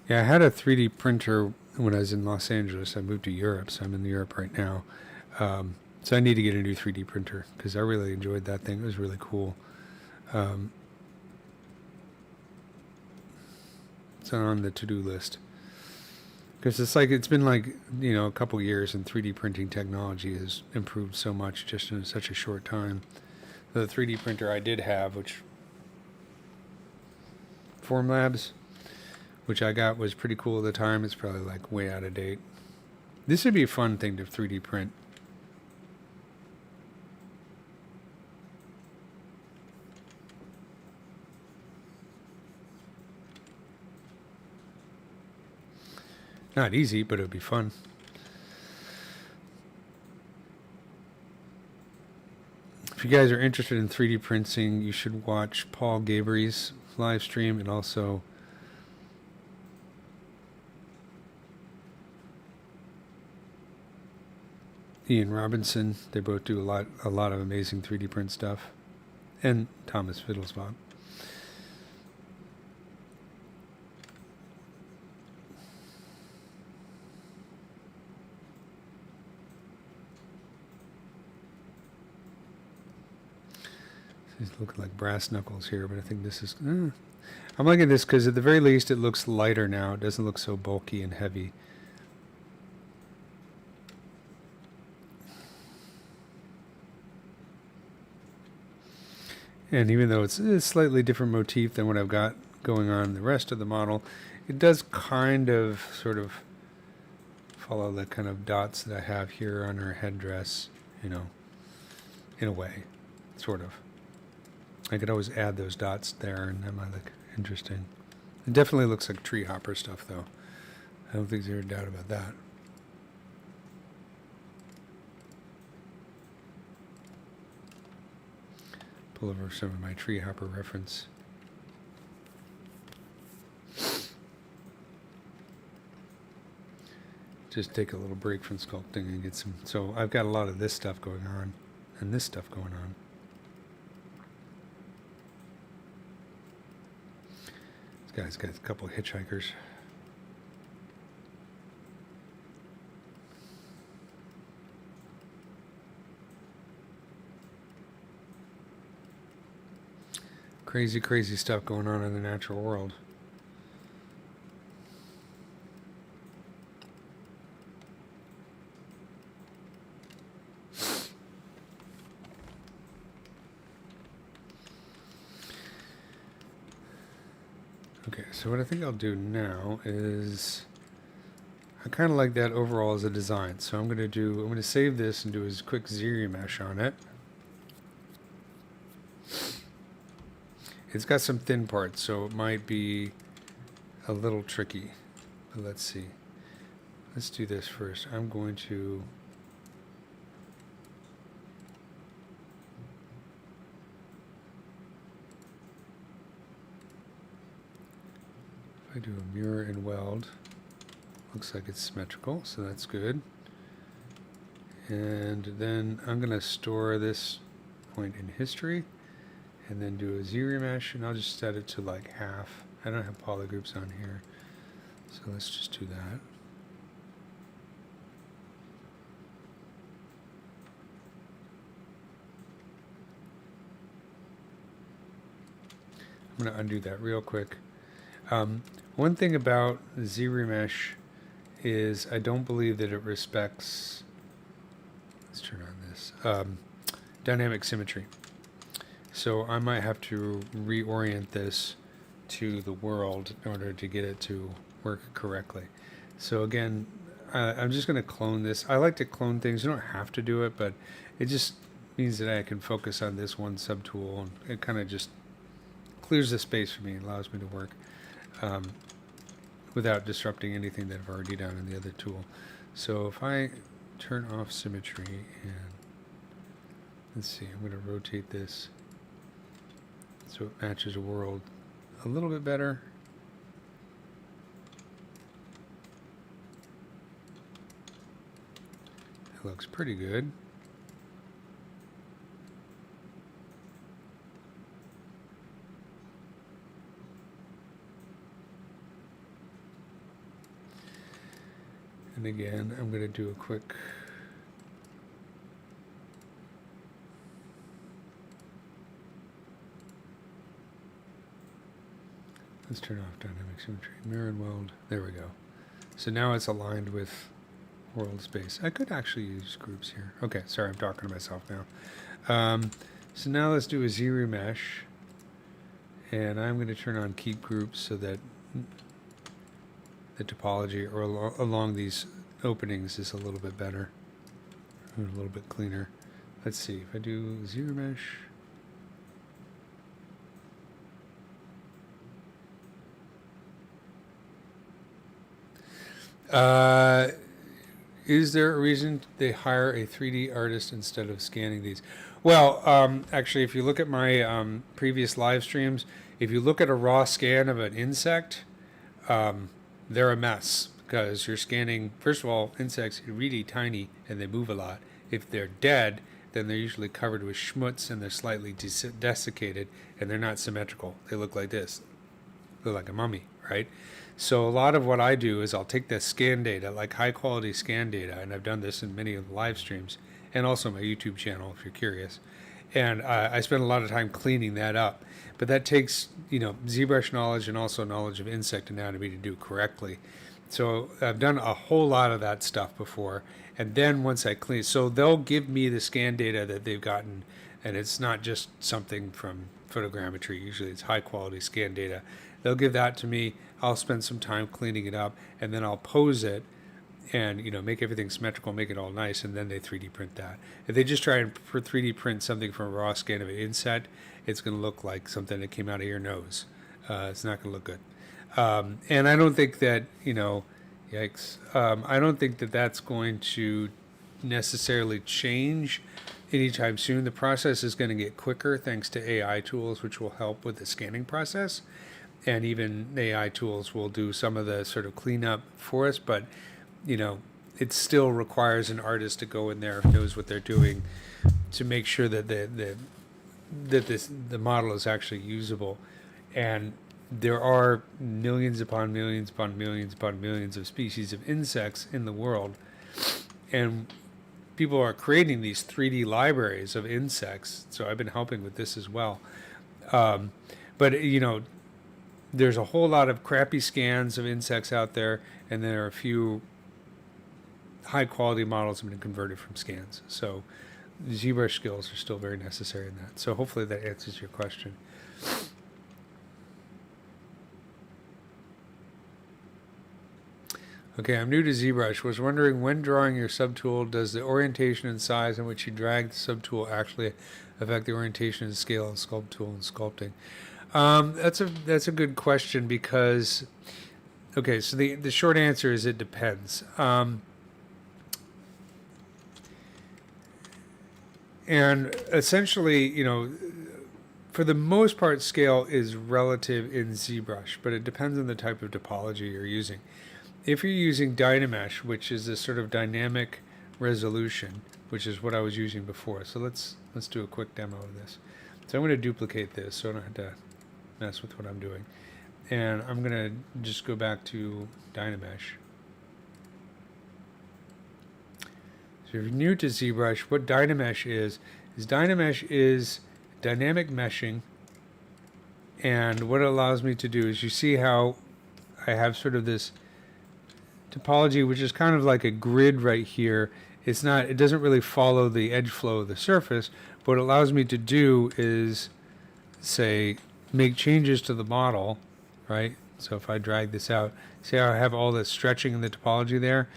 Speaker 1: Yeah, I had a 3D printer when I was in Los Angeles. I moved to Europe, so I'm in Europe right now. So I need to get a new 3D printer because I really enjoyed that thing. It was really cool. It's on the to-do list because it's been like a couple years, and 3D printing technology has improved so much just in such a short time. The 3D printer I did have, which Formlabs, which I got, was pretty cool at the time. It's probably like way out of date. This would be a fun thing to 3D print. Not easy, but it would be fun. If you guys are interested in 3D printing, you should watch Paul Gabri's live stream, and also Ian Robinson. They both do a lot of amazing 3D print stuff. And Thomas Fiddlesbach. These look like brass knuckles here, but I think this is... I'm liking this because at the very least it looks lighter now. It doesn't look so bulky and heavy. And even though it's a slightly different motif than what I've got going on in the rest of the model, it does kind of sort of follow the kind of dots that I have here on her headdress, in a way, sort of. I could always add those dots there, and that might look interesting. It definitely looks like Treehoper stuff, though. I don't think there's a doubt about that. pull over some of my Treehoper reference. Just take a little break from sculpting and get some. So I've got a lot of this stuff going on and this stuff going on. This guy's got a couple of hitchhikers. Crazy, crazy stuff going on in the natural world. Okay, so what I think I'll do now is I kind of like that overall as a design. So I'm going to save this and do a quick Z-remesh on it. It's got some thin parts, so it might be a little tricky. But let's see. Let's do this first. I'm going to if I do a mirror and weld, looks like it's symmetrical, so that's good. And then I'm going to store this point in history and then do a Z-remesh, and I'll just set it to like half. I don't have polygroups on here, so let's just do that. I'm going to undo that real quick. One thing about Z-remesh is I don't believe that it respects, let's turn on this, dynamic symmetry. So I might have to reorient this to the world in order to get it to work correctly. So again, I'm just going to clone this. I like to clone things. You don't have to do it, but it just means that I can focus on this one subtool, and it kind of just clears the space for me and allows me to work without disrupting anything that I've already done in the other tool. So if I turn off symmetry and let's see, I'm going to rotate this so it matches the world a little bit better. It looks pretty good. And again, I'm going to do a quick let's turn off dynamic symmetry, mirror and weld. There we go. So now it's aligned with world space. I could actually use groups here. Okay, sorry, I'm talking to myself now. So now let's do a Z-remesh, and I'm going to turn on keep groups so that the topology or along these openings is a little bit better, a little bit cleaner. Let's see, if I do Z-remesh, is there a reason they hire a 3D artist instead of scanning these? Well, actually, if you look at my previous live streams, if you look at a raw scan of an insect, they're a mess because you're scanning, first of all, insects are really tiny and they move a lot. If they're dead, then they're usually covered with schmutz and they're slightly desiccated and they're not symmetrical. They look like this. They look like a mummy, right? So a lot of what I do is I'll take the scan data, like high quality scan data, and I've done this in many of the live streams and also my YouTube channel if you're curious. And I spend a lot of time cleaning that up. But that takes, ZBrush knowledge and also knowledge of insect anatomy to do correctly. So I've done a whole lot of that stuff before. And then once I clean, so they'll give me the scan data that they've gotten, and it's not just something from photogrammetry. Usually it's high quality scan data. They'll give that to me. I'll spend some time cleaning it up, and then I'll pose it and make everything symmetrical, make it all nice, and then they 3D print that. If they just try and 3D print something from a raw scan of an insect, it's going to look like something that came out of your nose. It's not going to look good. And I don't think that, yikes, I don't think that that's going to necessarily change anytime soon. The process is going to get quicker thanks to AI tools, which will help with the scanning process. And even AI tools will do some of the sort of cleanup for us, but it still requires an artist to go in there who knows what they're doing to make sure that the model is actually usable. And there are millions upon millions upon millions upon millions of species of insects in the world, and people are creating these 3D libraries of insects. So I've been helping with this as well. But there's a whole lot of crappy scans of insects out there, and there are a few high quality models have been converted from scans. So ZBrush skills are still very necessary in that. So hopefully that answers your question. Okay, I'm new to ZBrush. Was wondering, when drawing your subtool, does the orientation and size in which you drag the subtool actually affect the orientation and scale of sculpt tool and sculpting? That's a good question, because okay, so the short answer is it depends. And essentially, for the most part, scale is relative in ZBrush, but it depends on the type of topology you're using. If you're using Dynamesh, which is this sort of dynamic resolution, which is what I was using before. So let's do a quick demo of this. So I'm going to duplicate this so I don't have to mess with what I'm doing. And I'm going to just go back to Dynamesh. So if you're new to ZBrush, what Dynamesh is Dynamesh is dynamic meshing. And what it allows me to do is, you see how I have sort of this topology, which is kind of like a grid right here. It doesn't really follow the edge flow of the surface. What it allows me to do is, say, make changes to the model, right? So if I drag this out, see how I have all this stretching in the topology there?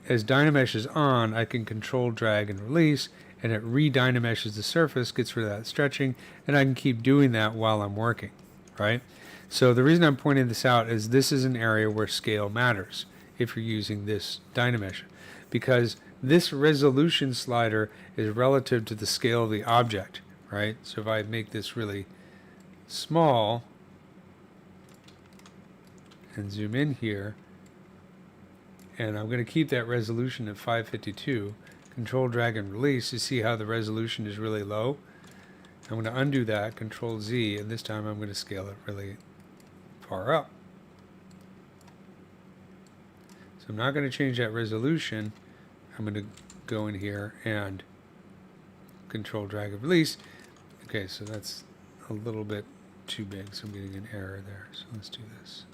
Speaker 1: As Dynamesh is on, I can control, drag, and release, and it re-dynameshes the surface, gets rid of that stretching, and I can keep doing that while I'm working, right? So the reason I'm pointing this out is this is an area where scale matters if you're using this Dynamesh, because this resolution slider is relative to the scale of the object, right? So if I make this really small and zoom in here, and I'm going to keep that resolution at 552, control, drag, and release, you see how the resolution is really low. I'm going to undo that, control Z, and this time I'm going to scale it really far up. So I'm not going to change that resolution. I'm going to go in here and control, drag, and release. Okay, so that's a little bit too big, so I'm getting an error there. So let's do this.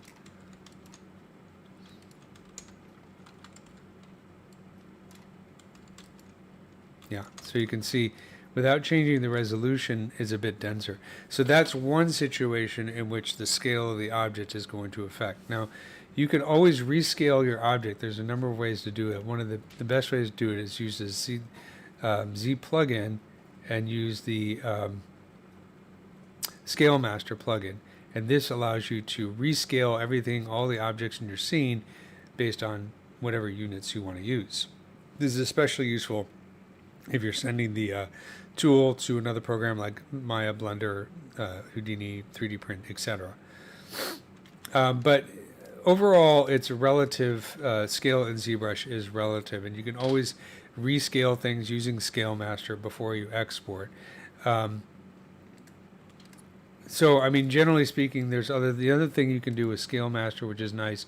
Speaker 1: Yeah, so you can see without changing the resolution is a bit denser. So that's one situation in which the scale of the object is going to affect. Now, you can always rescale your object. There's a number of ways to do it. One of the best ways to do it is use the Z plugin and use the Scale Master plugin. And this allows you to rescale everything, all the objects in your scene, based on whatever units you want to use. This is especially useful if you're sending the tool to another program like Maya, Blender, Houdini, 3D Print, etc. But overall, it's relative. Scale in ZBrush is relative, and you can always rescale things using Scale Master before you export. So, I mean, generally speaking, the other thing you can do with Scale Master, which is nice,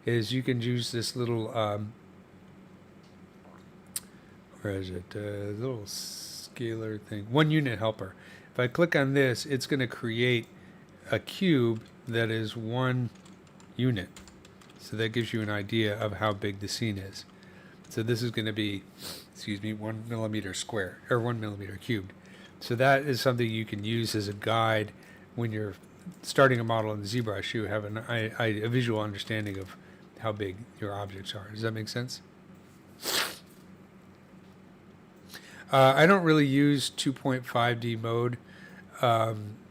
Speaker 1: is you can use this little where is it? Little scalar thing. 1 unit helper. If I click on this, it's going to create a cube that is 1 unit. So that gives you an idea of how big the scene is. So this is going to be, 1 millimeter square, or 1 millimeter cubed. So that is something you can use as a guide when you're starting a model in ZBrush. You have a visual understanding of how big your objects are. Does that make sense? I don't really use 2.5D mode,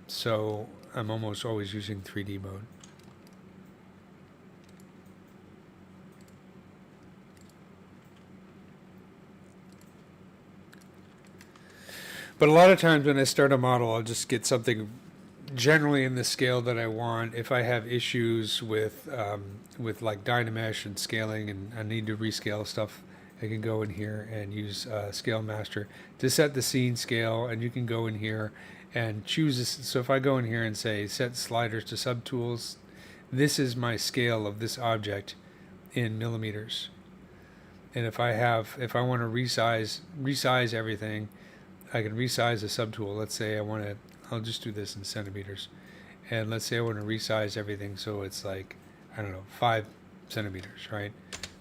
Speaker 1: so I'm almost always using 3D mode. But a lot of times when I start a model, I'll just get something generally in the scale that I want. If I have issues with like Dynamesh and scaling, and I need to rescale stuff, I can go in here and use Scale Master to set the scene scale, and you can go in here and choose this. So if I go in here and say set sliders to subtools, this is my scale of this object in millimeters. And if I want to resize everything, I can resize a subtool. Let's say I'll just do this in centimeters. And let's say I want to resize everything so it's like, I don't know, 5 centimeters, right?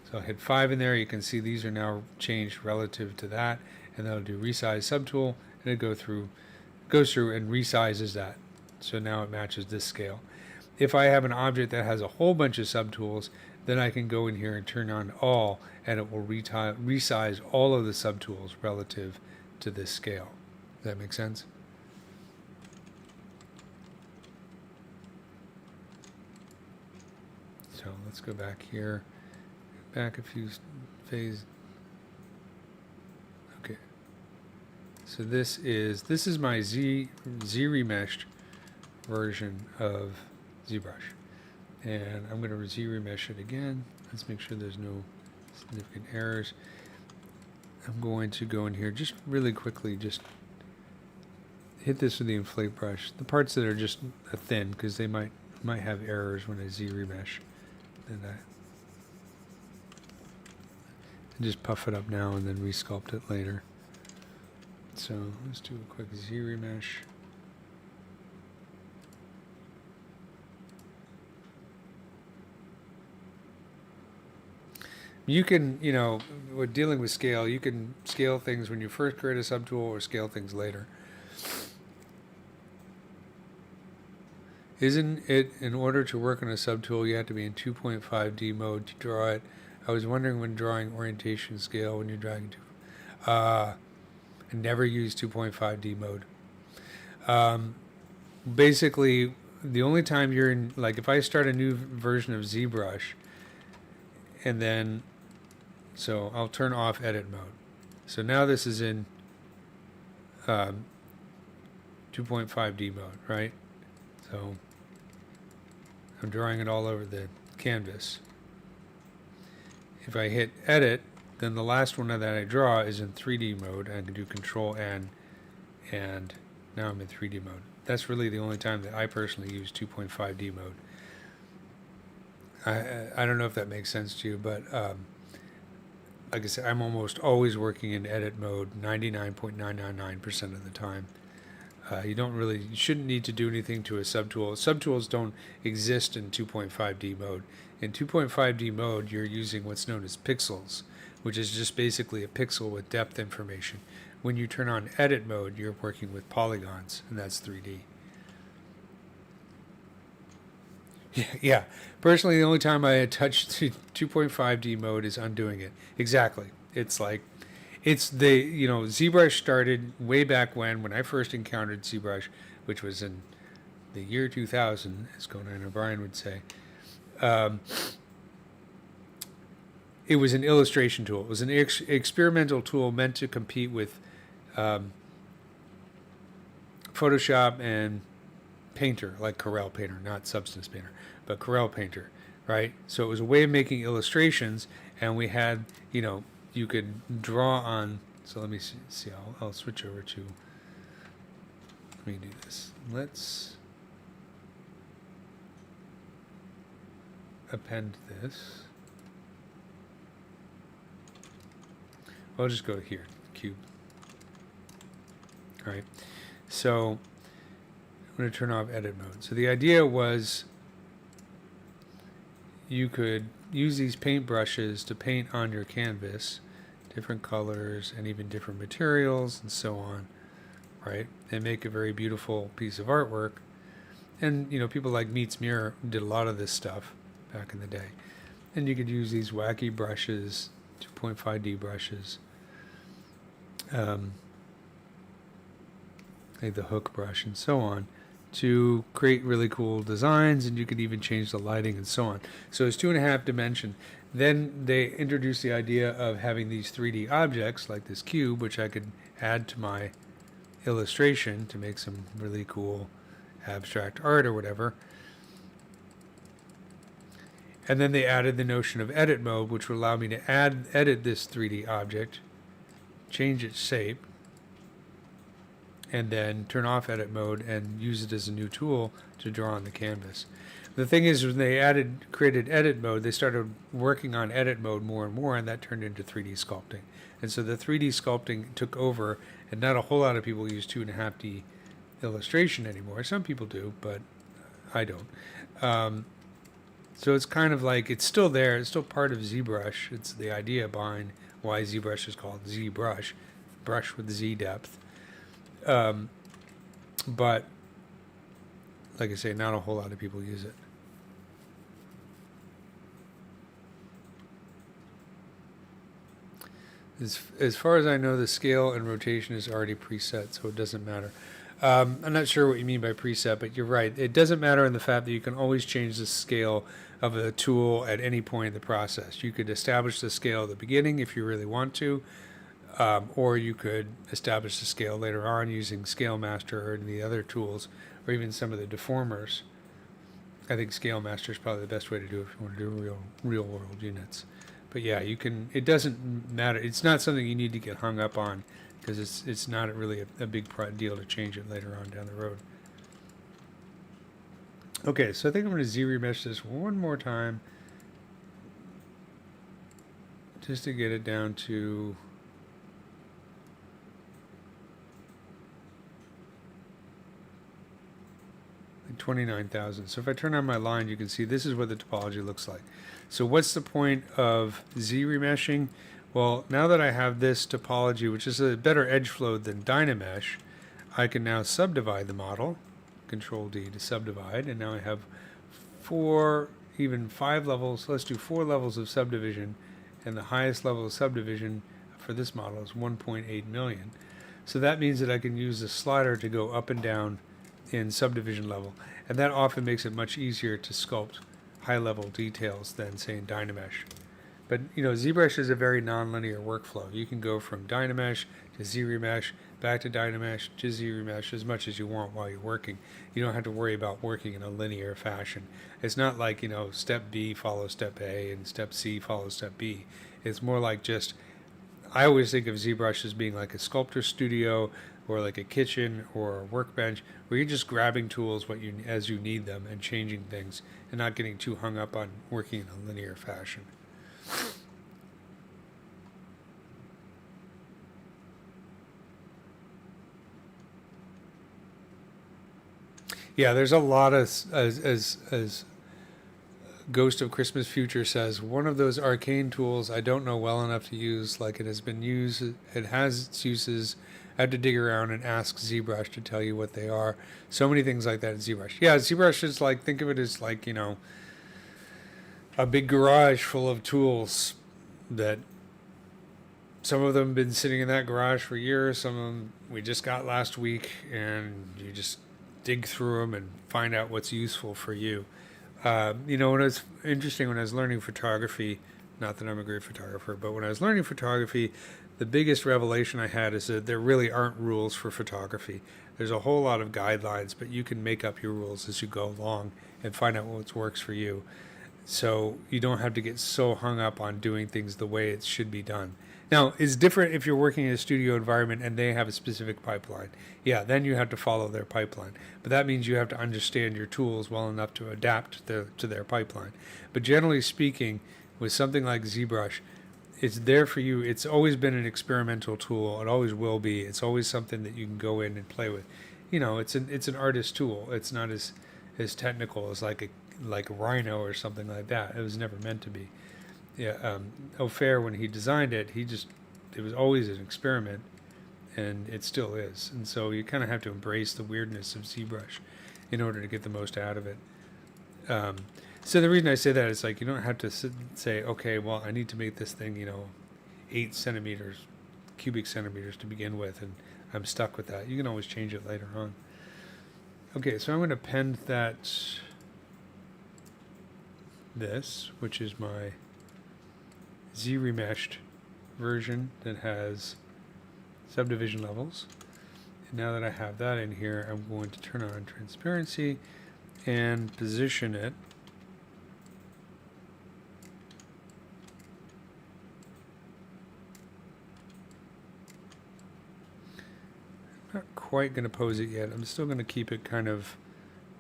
Speaker 1: So I'll hit 5 in there. You can see these are now changed relative to that. And then I'll do resize subtool, and it goes through and resizes that. So now it matches this scale. If I have an object that has a whole bunch of subtools, then I can go in here and turn on all, and it will resize all of the subtools relative to this scale. Does that make sense? So let's go back here, back a few phase. Okay. So this is my Z remeshed version of ZBrush, and I'm going to Z remesh it again. Let's make sure there's no significant errors. I'm going to go in here just really quickly, just hit this with the inflate brush. The parts that are just thin, because they might have errors when I Z remesh. And I just puff it up now and then resculpt it later. So let's do a quick Z remesh. You can, with dealing with scale, you can scale things when you first create a subtool or scale things later. Isn't it, in order to work on a subtool, you have to be in 2.5D mode to draw it? I was wondering when drawing orientation scale when you're dragging to. I never use 2.5D mode. Basically, the only time you're in, like if I start a new version of ZBrush, and then, so I'll turn off edit mode. So now this is in 2.5D mode, right? So I'm drawing it all over the canvas. If I hit edit, then the last one that I draw is in 3D mode. I can do Control N, and now I'm in 3D mode. That's really the only time that I personally use 2.5D mode. I don't know if that makes sense to you, but like I said, I'm almost always working in edit mode 99.999% of the time. You shouldn't need to do anything to a subtool. Subtools don't exist in 2.5D mode. In 2.5D mode, you're using what's known as pixels, which is just basically a pixel with depth information. When you turn on edit mode, you're working with polygons, and that's 3D. Yeah. Personally, the only time I touch 2.5D mode is undoing it. Exactly. It's like, ZBrush started way back when I first encountered ZBrush, which was in the year 2000, as Conan O'Brien would say. It was an illustration tool. It was an experimental tool meant to compete with Photoshop and Painter, like Corel Painter, not Substance Painter, but Corel Painter, right? So it was a way of making illustrations, and we had, you could draw on. So let me see. I'll switch over to. Let me do this. Let's append this. I'll just go here, cube. All right. So I'm going to turn off edit mode. So the idea was you could use these paint brushes to paint on your canvas, different colors and even different materials and so on, right? And make a very beautiful piece of artwork. And, people like Meets Mirror did a lot of this stuff back in the day. And you could use these wacky brushes, 2.5D brushes, like the hook brush and so on, to create really cool designs, and you could even change the lighting and so on. So it's 2.5 dimension. Then they introduced the idea of having these 3D objects like this cube, which I could add to my illustration to make some really cool abstract art or whatever. And then they added the notion of edit mode, which would allow me to edit this 3D object, change its shape, and then turn off edit mode and use it as a new tool to draw on the canvas. The thing is, when they created edit mode, they started working on edit mode more and more, and that turned into 3D sculpting. And so the 3D sculpting took over, and not a whole lot of people use 2.5D illustration anymore. Some people do, but I don't. So it's kind of like, it's still there, it's still part of ZBrush. It's the idea behind why ZBrush is called ZBrush, brush with Z depth. But like I say, not a whole lot of people use it. As far as I know, the scale and rotation is already preset, so it doesn't matter. I'm not sure what you mean by preset, but you're right. It doesn't matter in the fact that you can always change the scale of a tool at any point in the process. You could establish the scale at the beginning if you really want to, or you could establish the scale later on using Scale Master or the other tools, or even some of the deformers. I think Scale Master is probably the best way to do it if you want to do real world units. But yeah, you can. It doesn't matter. It's not something you need to get hung up on, because it's not really a big deal to change it later on down the road. Okay, so I think I'm going to Z-remesh this one more time, just to get it down to 29,000. So if I turn on my line, you can see this is what the topology looks like. So what's the point of Z-remeshing? Well, now that I have this topology, which is a better edge flow than Dynamesh, I can now subdivide the model. Control D to subdivide, and now I have 4, even 5 levels. Let's do 4 levels of subdivision, and the highest level of subdivision for this model is 1.8 million. So that means that I can use the slider to go up and down in subdivision level, and that often makes it much easier to sculpt high-level details than, say, in Dynamesh. But you know, ZBrush is a very non-linear workflow. You can go from Dynamesh to Z-remesh, back to Dynamesh to Z-remesh as much as you want while you're working. You don't have to worry about working in a linear fashion. It's not like, you know, step B follows step A and step C follows step B. It's more like just, I always think of ZBrush as being like a sculptor studio or like a kitchen or a workbench where you're just grabbing tools as you need them and changing things and not getting too hung up on working in a linear fashion. Yeah, there's a lot of, as Ghost of Christmas Future says, one of those arcane tools I don't know well enough to use. Like, it has been used, it has its uses. I had to dig around and ask ZBrush to tell you what they are. So many things like that in ZBrush. Yeah, ZBrush is like, think of it as like, you know, a big garage full of tools that some of them have been sitting in that garage for years. Some of them we just got last week, and you just dig through them and find out what's useful for you. You know, when it was interesting when I was learning photography, not that I'm a great photographer, but when I was learning photography, the biggest revelation I had is that there really aren't rules for photography. There's a whole lot of guidelines, but you can make up your rules as you go along and find out what works for you. So you don't have to get so hung up on doing things the way it should be done. Now, it's different if you're working in a studio environment and they have a specific pipeline. Yeah, then you have to follow their pipeline. But that means you have to understand your tools well enough to adapt to their pipeline. But generally speaking, with something like ZBrush, it's there for you. It's always been an experimental tool. It always will be. It's always something that you can go in and play with. You know, it's an artist tool. It's not as technical as like Rhino or something like that. It was never meant to be. Yeah, O'Fair, when he designed it, it was always an experiment, and it still is. And so you kind of have to embrace the weirdness of ZBrush in order to get the most out of it. So the reason I say that is like, you don't have to say, okay, well, I need to make this thing, you know, 8 cubic centimeters to begin with, and I'm stuck with that. You can always change it later on. Okay, so I'm going to append this, which is my Z-remeshed version that has subdivision levels. And now that I have that in here, I'm going to turn on transparency and position it. Not quite going to pose it yet. I'm still going to keep it kind of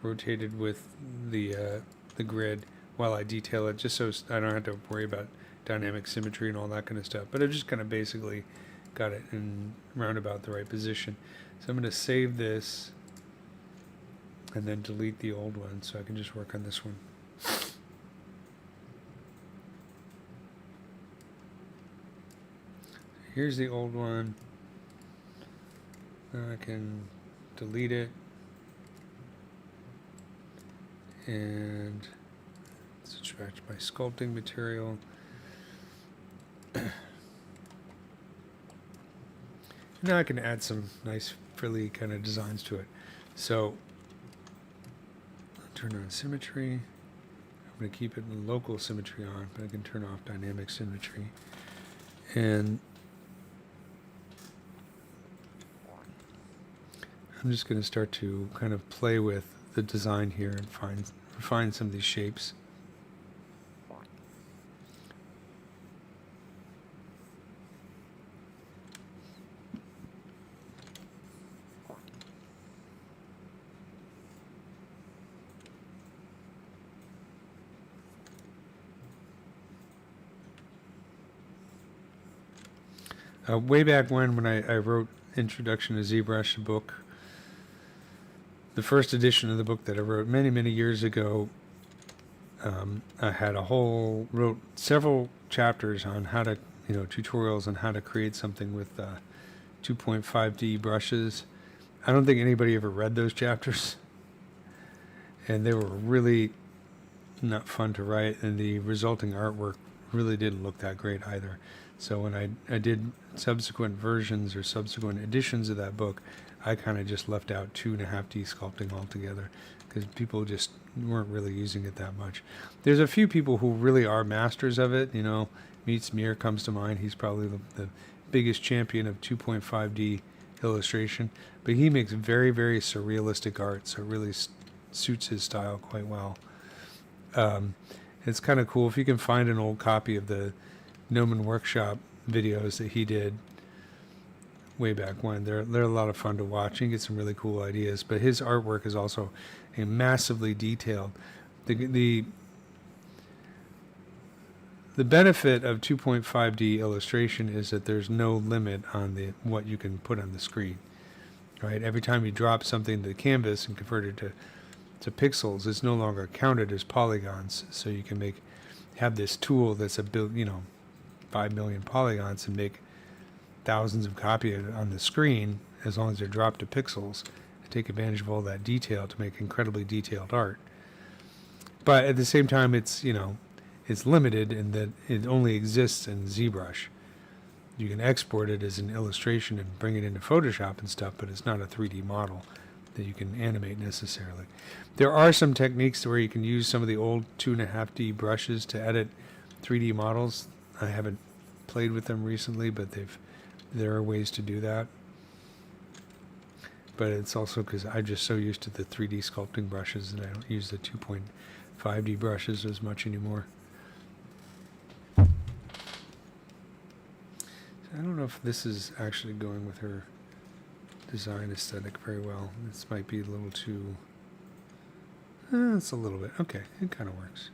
Speaker 1: rotated with the grid while I detail it, just so I don't have to worry about dynamic symmetry and all that kind of stuff. But I've just kind of basically got it in roundabout the right position. So I'm going to save this and then delete the old one so I can just work on this one. Here's the old one. Now I can delete it and switch back to my sculpting material. Now I can add some nice frilly kind of designs to it. So turn on symmetry. I'm going to keep it in local symmetry on, but I can turn off dynamic symmetry. And I'm just going to start to kind of play with the design here and refine some of these shapes. Way back when I wrote Introduction to ZBrush, a book, the first edition of the book that I wrote many years ago, I had wrote several chapters on how to, tutorials on how to create something with 2.5D brushes. I don't think anybody ever read those chapters, and they were really not fun to write, and the resulting artwork really didn't look that great either. So when I did subsequent versions or subsequent editions of that book, I kind of just left out 2.5D sculpting altogether because people just weren't really using it that much. There's a few people who really are masters of it. Meets Mir comes to mind. He's probably the biggest champion of 2.5D illustration, but he makes very surrealistic art, so it really suits his style quite well. It's kind of cool if you can find an old copy of the Gnomon Workshop videos that he did way back when. They're a lot of fun to watch and get some really cool ideas. But his artwork is also massively detailed. The benefit of 2.5D illustration is that there's no limit on what you can put on the screen. Right? Every time you drop something to the canvas and convert it to pixels, it's no longer counted as polygons. So you can have this tool that's 5 million polygons and make thousands of copies on the screen as long as they're dropped to pixels and take advantage of all that detail to make incredibly detailed art. But at the same time, it's limited in that it only exists in ZBrush. You can export it as an illustration and bring it into Photoshop and stuff, but it's not a 3D model that you can animate necessarily. There are some techniques where you can use some of the old 2.5D brushes to edit 3D models. I haven't played with them recently, but there are ways to do that. But it's also because I'm just so used to the 3D sculpting brushes that I don't use the 2.5D brushes as much anymore. So I don't know if this is actually going with her design aesthetic very well. This might be a little too... it's a little bit. Okay, it kind of works.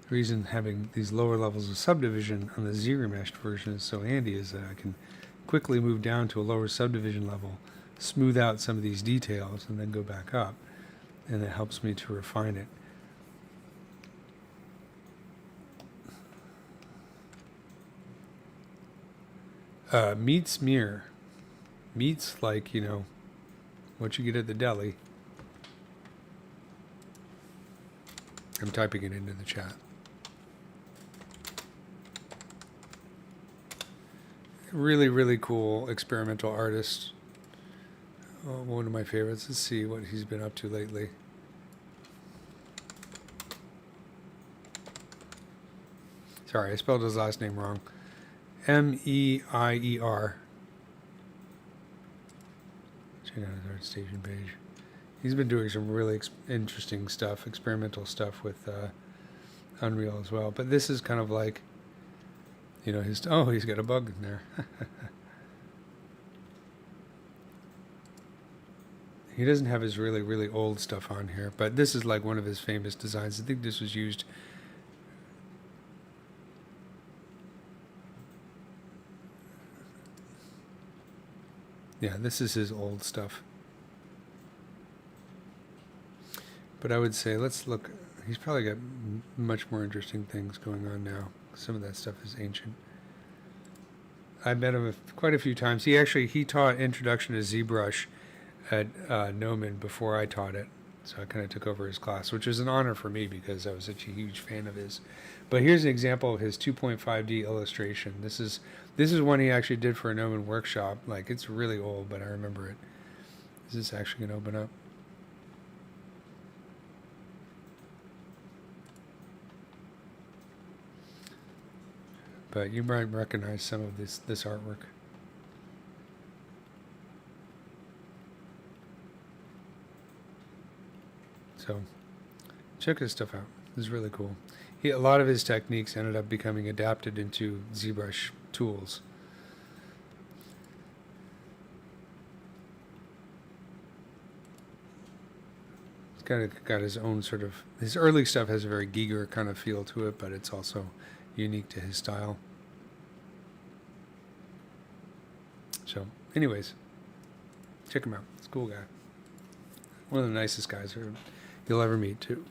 Speaker 1: The reason having these lower levels of subdivision on the Z-remeshed version is so handy is that I can quickly move down to a lower subdivision level, smooth out some of these details, and then go back up. And it helps me to refine it. Meats Mir. Meats like, what you get at the deli. I'm typing it into the chat. Really, really cool experimental artist. One of my favorites. Let's see what he's been up to lately. Sorry, I spelled his last name wrong. Meier. Check out his art station page. He's been doing some really interesting stuff, experimental stuff with Unreal as well. But this is kind of like, you know, he's got a bug in there. He doesn't have his really, really old stuff on here, but this is like one of his famous designs. I think this was used. Yeah, this is his old stuff. But I would say, let's look. He's probably got much more interesting things going on now. Some of that stuff is ancient. I met him quite a few times. He taught Introduction to ZBrush at Gnomon before I taught it. So I kind of took over his class, which was an honor for me because I was such a huge fan of his. But here's an example of his 2.5D illustration. This is one he actually did for a Gnomon workshop. Like, it's really old, but I remember it. Is this actually going to open up? But you might recognize some of this artwork. So check his stuff out. This is really cool. A lot of his techniques ended up becoming adapted into ZBrush tools. He's kind of got his own sort of, his early stuff has a very Giger kind of feel to it, but it's also unique to his style. So anyways, check him out. He's a cool guy. One of the nicest guys you'll ever meet too.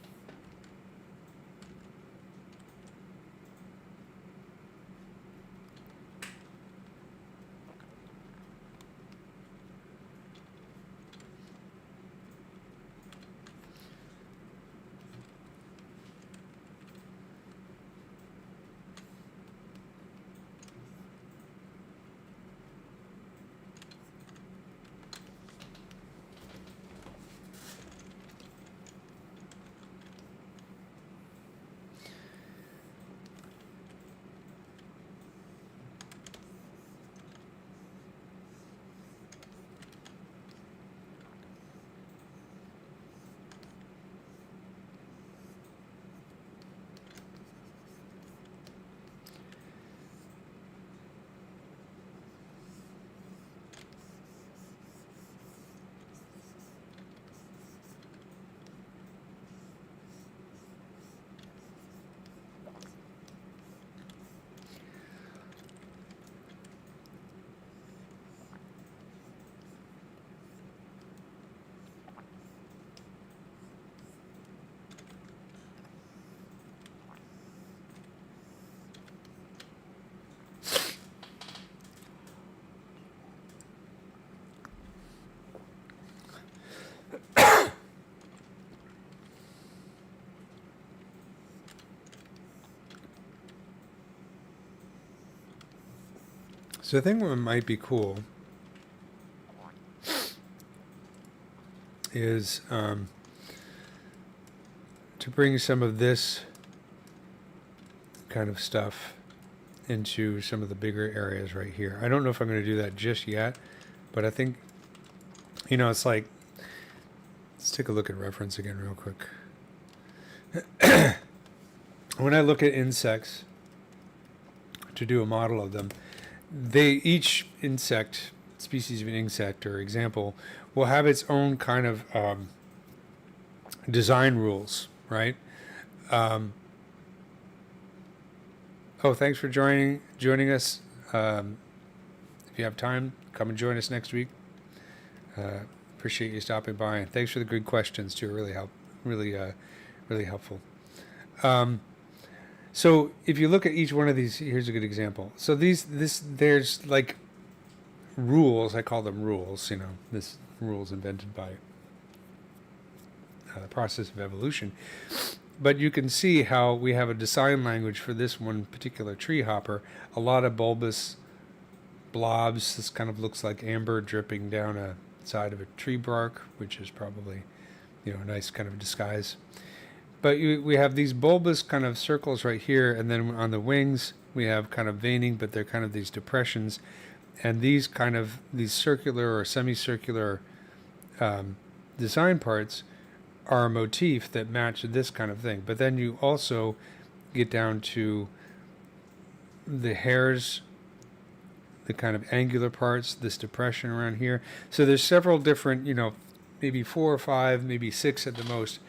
Speaker 1: So I think what might be cool is to bring some of this kind of stuff into some of the bigger areas right here. I don't know if I'm going to do that just yet, but I think, you know, it's like, let's take a look at reference again real quick. When I look at insects to do a model of them, each insect, species of an insect or example, will have its own kind of design rules, right? Oh, thanks for joining us. If you have time, come and join us next week. Appreciate you stopping by, and thanks for the good questions too. Really helpful. So if you look at each one of these, here's a good example. So there's like rules. I call them rules. You know, rules invented by the process of evolution. But you can see how we have a design language for this one particular tree hopper. A lot of bulbous blobs. This kind of looks like amber dripping down a side of a tree bark, which is probably, a nice kind of disguise. But we have these bulbous kind of circles right here, and then on the wings we have kind of veining, but they're kind of these depressions, and these circular or semicircular design parts are a motif that match this kind of thing. But then you also get down to the hairs, the kind of angular parts, this depression around here. So there's several different, maybe 4 or 5, maybe 6 at the most,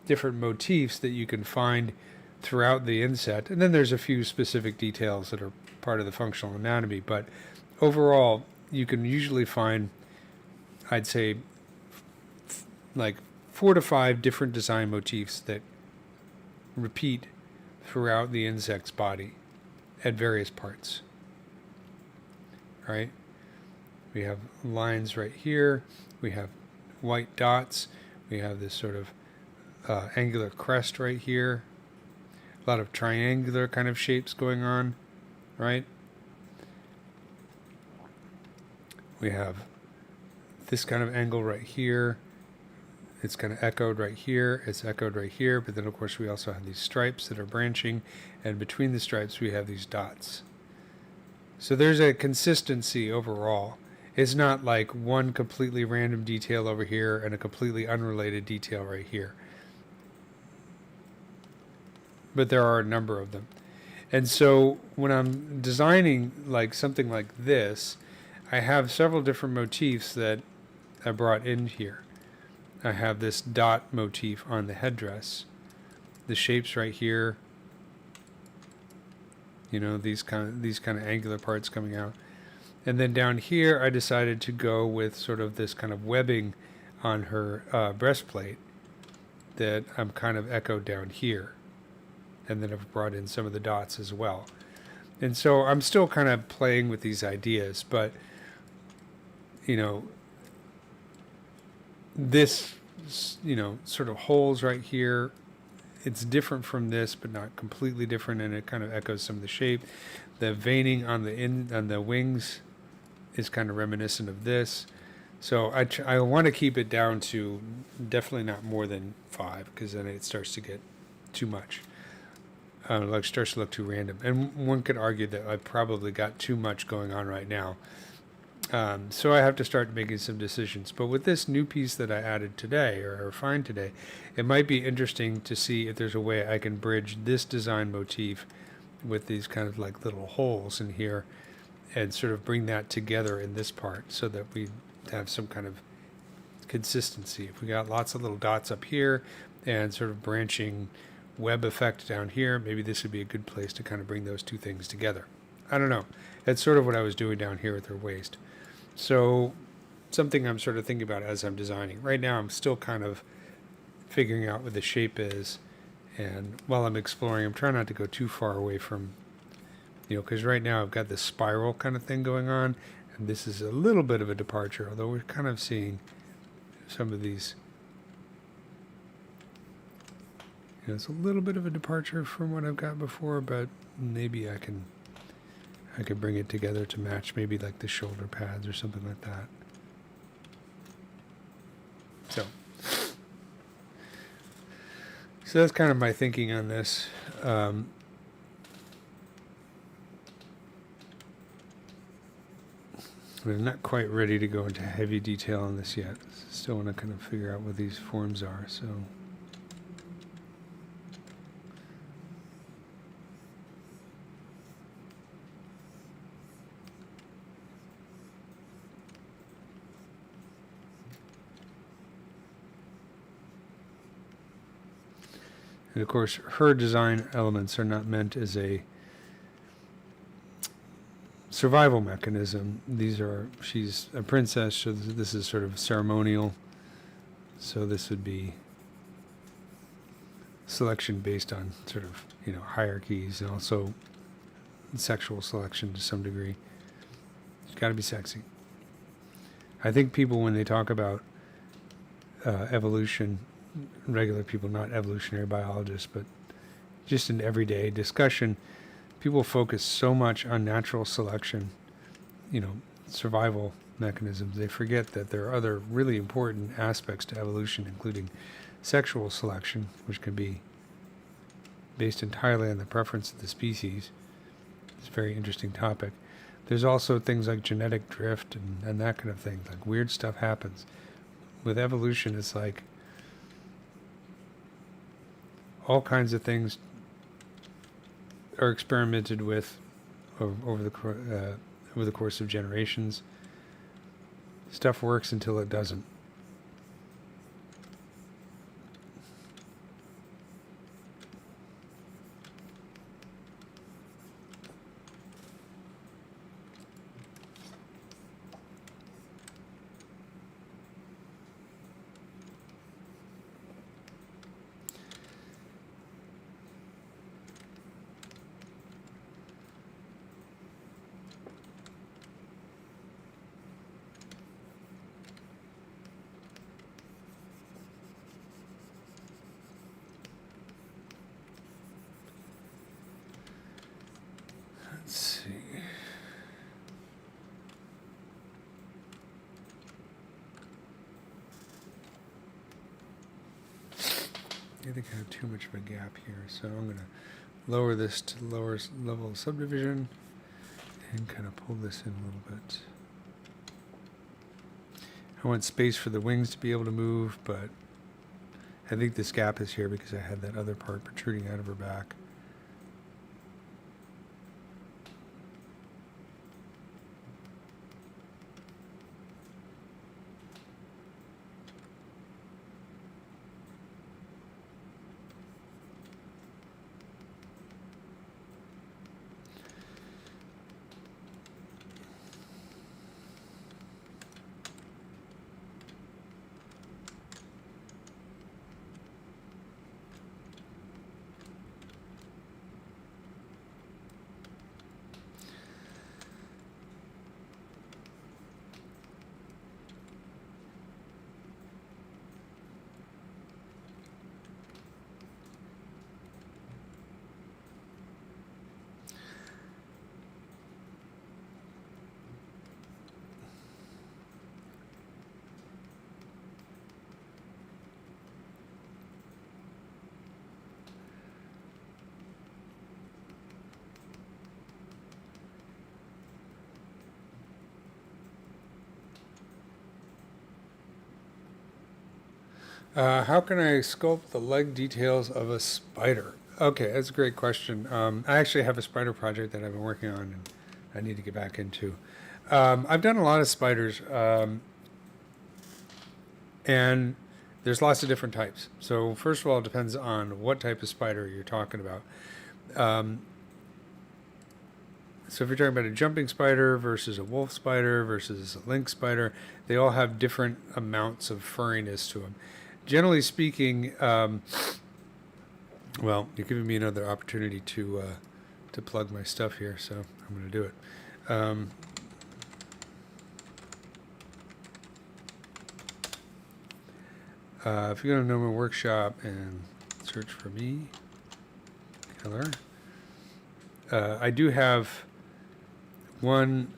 Speaker 1: different motifs that you can find throughout the inset. And then there's a few specific details that are part of the functional anatomy. But overall, you can usually find, I'd say, like 4 to 5 different design motifs that repeat throughout the insect's body at various parts. Right? We have lines right here. We have white dots. We have this sort of angular crest right here. A lot of triangular kind of shapes going on, right? We have this kind of angle right here. It's kind of echoed right here. It's echoed right here. But then, of course, we also have these stripes that are branching. And between the stripes, we have these dots. So there's a consistency overall. It's not like one completely random detail over here and a completely unrelated detail right here. But there are a number of them. And so when I'm designing like something like this, I have several different motifs that I brought in here. I have this dot motif on the headdress. The shapes right here, these kind of angular parts coming out. And then down here, I decided to go with sort of this kind of webbing on her breastplate that I'm kind of echoed down here. And then I've brought in some of the dots as well. And so I'm still kind of playing with these ideas, but, this, sort of holes right here, it's different from this, but not completely different, and it kind of echoes some of the shape. The veining on the wings is kind of reminiscent of this. So I want to keep it down to definitely not more than 5, because then it starts to get too much. Starts to look too random. And one could argue that I've probably got too much going on right now. So I have to start making some decisions. But with this new piece that I added today, or refined today, it might be interesting to see if there's a way I can bridge this design motif with these kind of like little holes in here and sort of bring that together in this part so that we have some kind of consistency. If we got lots of little dots up here and sort of branching web effect down here, maybe this would be a good place to kind of bring those two things together. I don't know. That's sort of what I was doing down here with her waist. So something I'm sort of thinking about as I'm designing. Right now I'm still kind of figuring out what the shape is, and while I'm exploring, I'm trying not to go too far away from, because right now I've got this spiral kind of thing going on, and this is a little bit of a departure, although we're kind of seeing some of these. It's a little bit of a departure from what I've got before, but maybe I could bring it together to match maybe like the shoulder pads or something like that. So that's kind of my thinking on this. I'm not quite ready to go into heavy detail on this yet. Still want to kind of figure out what these forms are. So. And of course, her design elements are not meant as a survival mechanism. She's a princess, so this is sort of ceremonial. So this would be selection based on sort of, hierarchies, and also sexual selection to some degree. It's got to be sexy. I think people, when they talk about evolution, regular people, not evolutionary biologists, but just in everyday discussion, people focus so much on natural selection, survival mechanisms. They forget that there are other really important aspects to evolution, including sexual selection, which can be based entirely on the preference of the species. It's a very interesting topic. There's also things like genetic drift and that kind of thing. Like weird stuff happens. With evolution, it's like all kinds of things are experimented with over the course of generations. Stuff works until it doesn't. Let's see. I think I have too much of a gap here, so I'm going to lower this to the lower level of subdivision and kind of pull this in a little bit. I want space for the wings to be able to move, but I think this gap is here because I had that other part protruding out of her back. How can I sculpt the leg details of a spider? Okay, that's a great question. I actually have a spider project that I've been working on and I need to get back into. I've done a lot of spiders, and there's lots of different types. So first of all, it depends on what type of spider you're talking about. So if you're talking about a jumping spider versus a wolf spider versus a lynx spider, they all have different amounts of furriness to them. Generally speaking, well, you're giving me another opportunity to plug my stuff here, so I'm going to do it. If you go to Noma Workshop and search for me, Keller, I do have one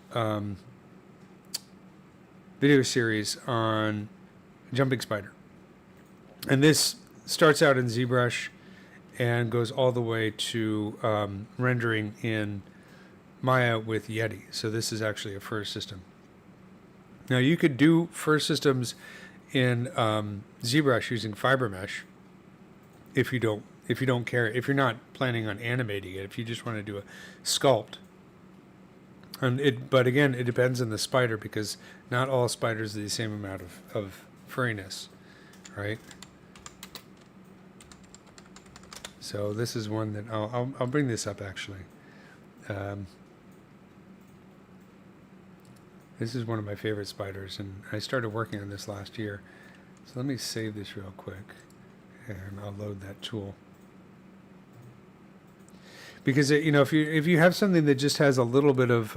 Speaker 1: video series on jumping spider. And this starts out in ZBrush and goes all the way to rendering in Maya with Yeti. So this is actually a fur system. Now you could do fur systems in ZBrush using fiber mesh if you don't care, if you're not planning on animating it, if you just want to do a sculpt. But again, it depends on the spider because not all spiders are the same amount of furriness, right? So this is one that I'll bring this up actually. This is one of my favorite spiders, and I started working on this last year. So let me save this real quick, and I'll load that tool. Because if you have something that just has a little bit of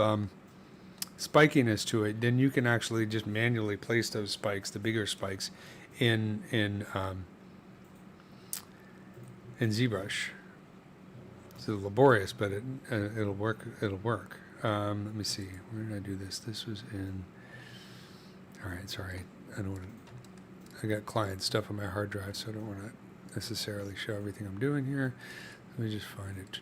Speaker 1: spikiness to it, then you can actually just manually place those spikes, the bigger spikes, in in ZBrush. It's a little laborious, but it'll work. It'll work. Let me see. Where did I do this? This was in. All right, sorry. I don't want to. I got client stuff on my hard drive, so I don't want to necessarily show everything I'm doing here. Let me just find it.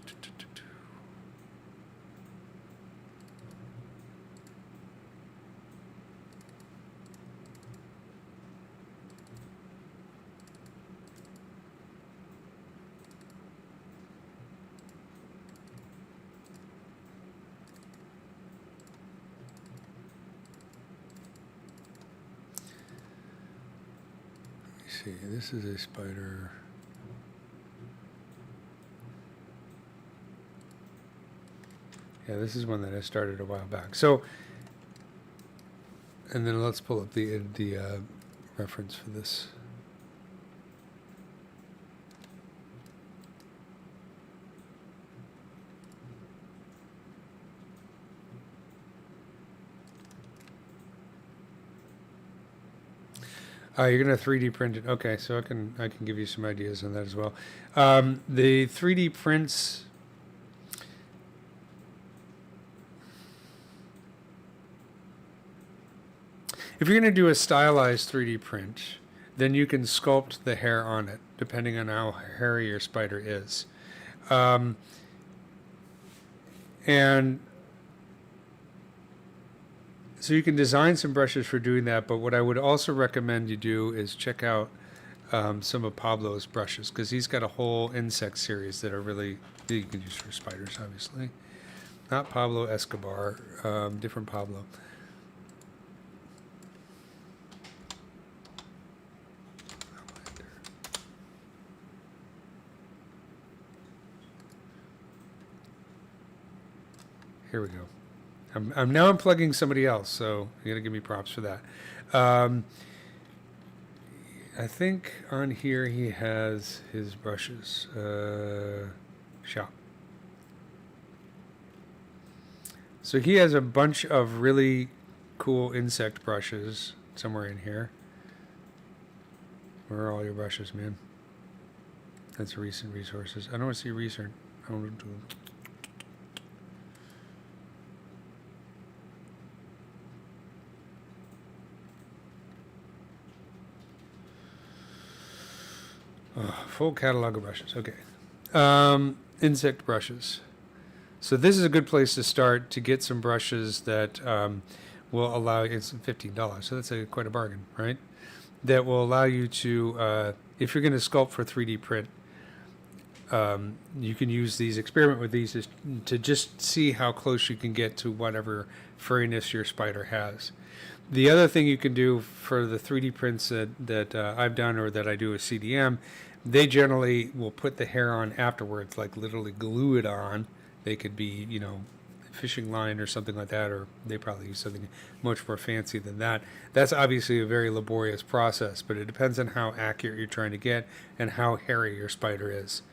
Speaker 1: See, this is a spider. Yeah, this is one that I started a while back. So, and then let's pull up the reference for this. You're gonna 3D print it. Okay, so I can give you some ideas on that as well. The 3D prints. If you're gonna do a stylized 3D print, then you can sculpt the hair on it, depending on how hairy your spider is, and so you can design some brushes for doing that, but what I would also recommend you do is check out some of Pablo's brushes, because he's got a whole insect series that are really, that you can use for spiders, obviously. Not Pablo Escobar, different Pablo. Here we go. I'm now unplugging somebody else, so you gotta give me props for that. I think on here he has his brushes. Shop. So he has a bunch of really cool insect brushes somewhere in here. Where are all your brushes, man? That's recent resources. I don't want to see recent. I want to do. Full catalog of brushes. Okay. Insect brushes. So this is a good place to start to get some brushes that will allow you. It's $15, so that's quite a bargain, right? That will allow you to, if you're going to sculpt for 3D print, you can use these, experiment with these to just see how close you can get to whatever furriness your spider has. The other thing you can do for the 3D prints that I've done, or that I do with CDM, they generally will put the hair on afterwards, like literally glue it on. They could be, you know, fishing line or something like that, or they probably use something much more fancy than that. That's obviously a very laborious process, but it depends on how accurate you're trying to get and how hairy your spider is.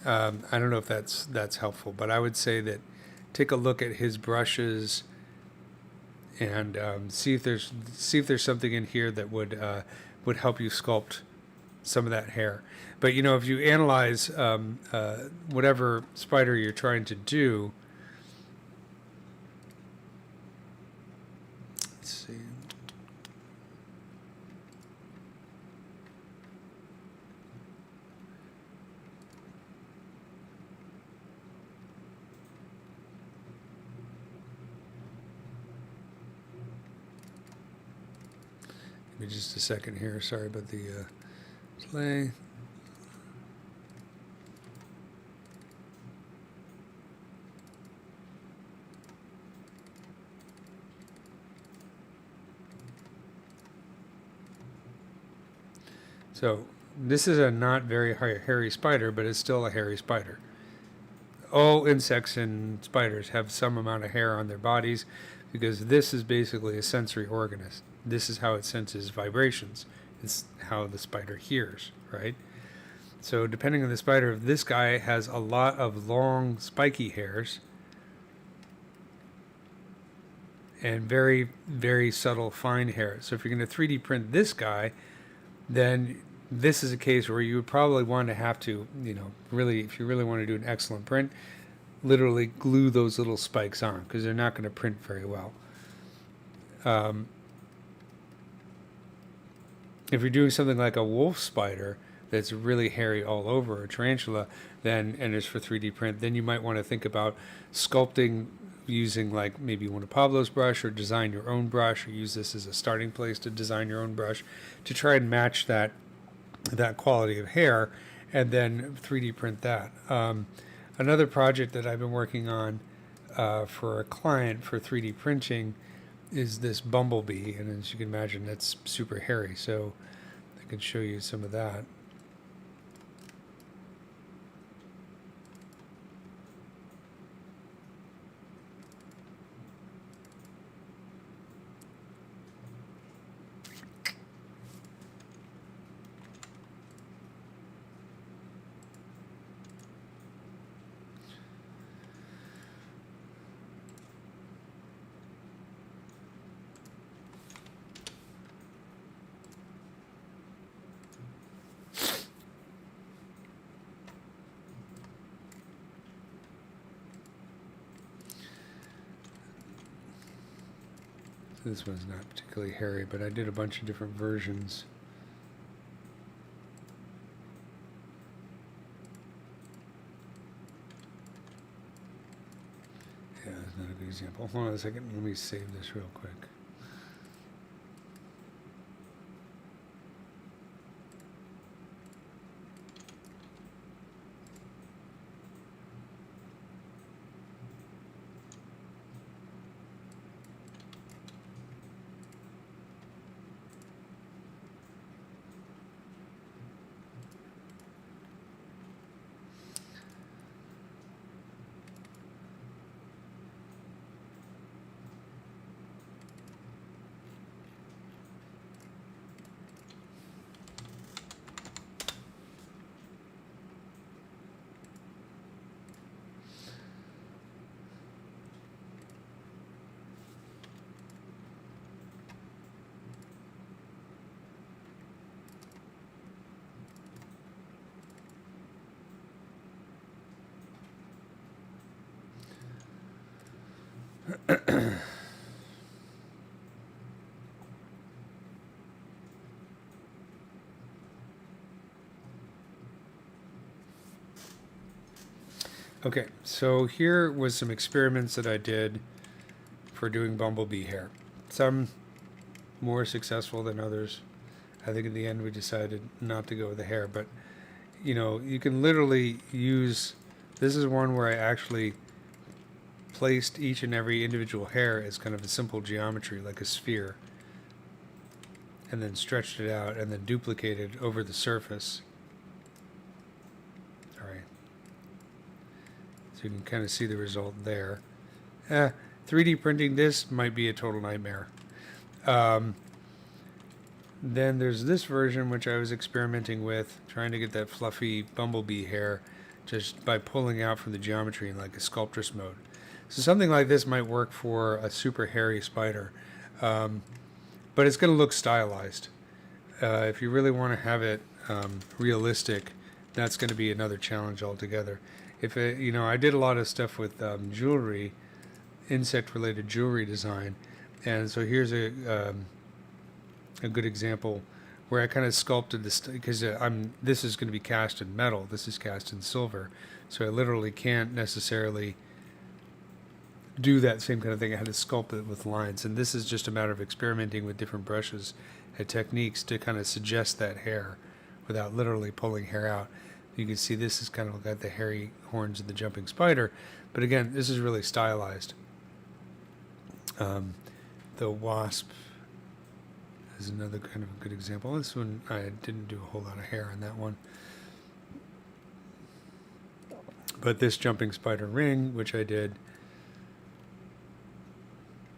Speaker 1: I don't know if that's helpful, but I would say that take a look at his brushes and see if there's something in here that would help you sculpt some of that hair. But you know, if you analyze whatever spider you're trying to do, let's see. Give me just a second here. Sorry about the delay. So this is a not very hairy spider, but it's still a hairy spider. All insects and spiders have some amount of hair on their bodies, because this is basically a sensory organism. This is how it senses vibrations. It's how the spider hears, right? So depending on the spider, this guy has a lot of long spiky hairs and very, very subtle fine hair. So if you're going to 3D print this guy, then this is a case where you would probably want to have to, really, if you really want to do an excellent print, literally glue those little spikes on, because they're not going to print very well. If you're doing something like a wolf spider that's really hairy all over, a tarantula, then, and it's for 3D print, then you might want to think about sculpting using like maybe one of Pablo's brush, or design your own brush, or use this as a starting place to design your own brush to try and match that quality of hair, and then 3D print that. Another project that I've been working on for a client for 3D printing is this bumblebee, and as you can imagine, that's super hairy, so I can show you some of that. This one's not particularly hairy, but I did a bunch of different versions. Yeah, that's not a good example. Hold on a second. Let me save this real quick. Okay, so here was some experiments that I did for doing bumblebee hair. Some more successful than others. I think in the end we decided not to go with the hair, but you can literally use, this is one where I actually placed each and every individual hair as kind of a simple geometry, like a sphere, and then stretched it out and then duplicated over the surface. All right. So you can kind of see the result there. 3D printing this might be a total nightmare. Then there's this version which I was experimenting with, trying to get that fluffy bumblebee hair just by pulling out from the geometry in like a sculptress mode. So something like this might work for a super hairy spider, but it's going to look stylized. If you really want to have it realistic, that's going to be another challenge altogether. If it, I did a lot of stuff with jewelry, insect-related jewelry design, and so here's a good example where I kind of sculpted this, because this is going to be cast in metal, this is cast in silver, so I literally can't necessarily do that same kind of thing. I had to sculpt it with lines, and this is just a matter of experimenting with different brushes and techniques to kind of suggest that hair without literally pulling hair out. You can see this is kind of got the hairy horns of the jumping spider, but again, this is really stylized. The wasp is another kind of a good example. This one, I didn't do a whole lot of hair on that one. But this jumping spider ring, which I did,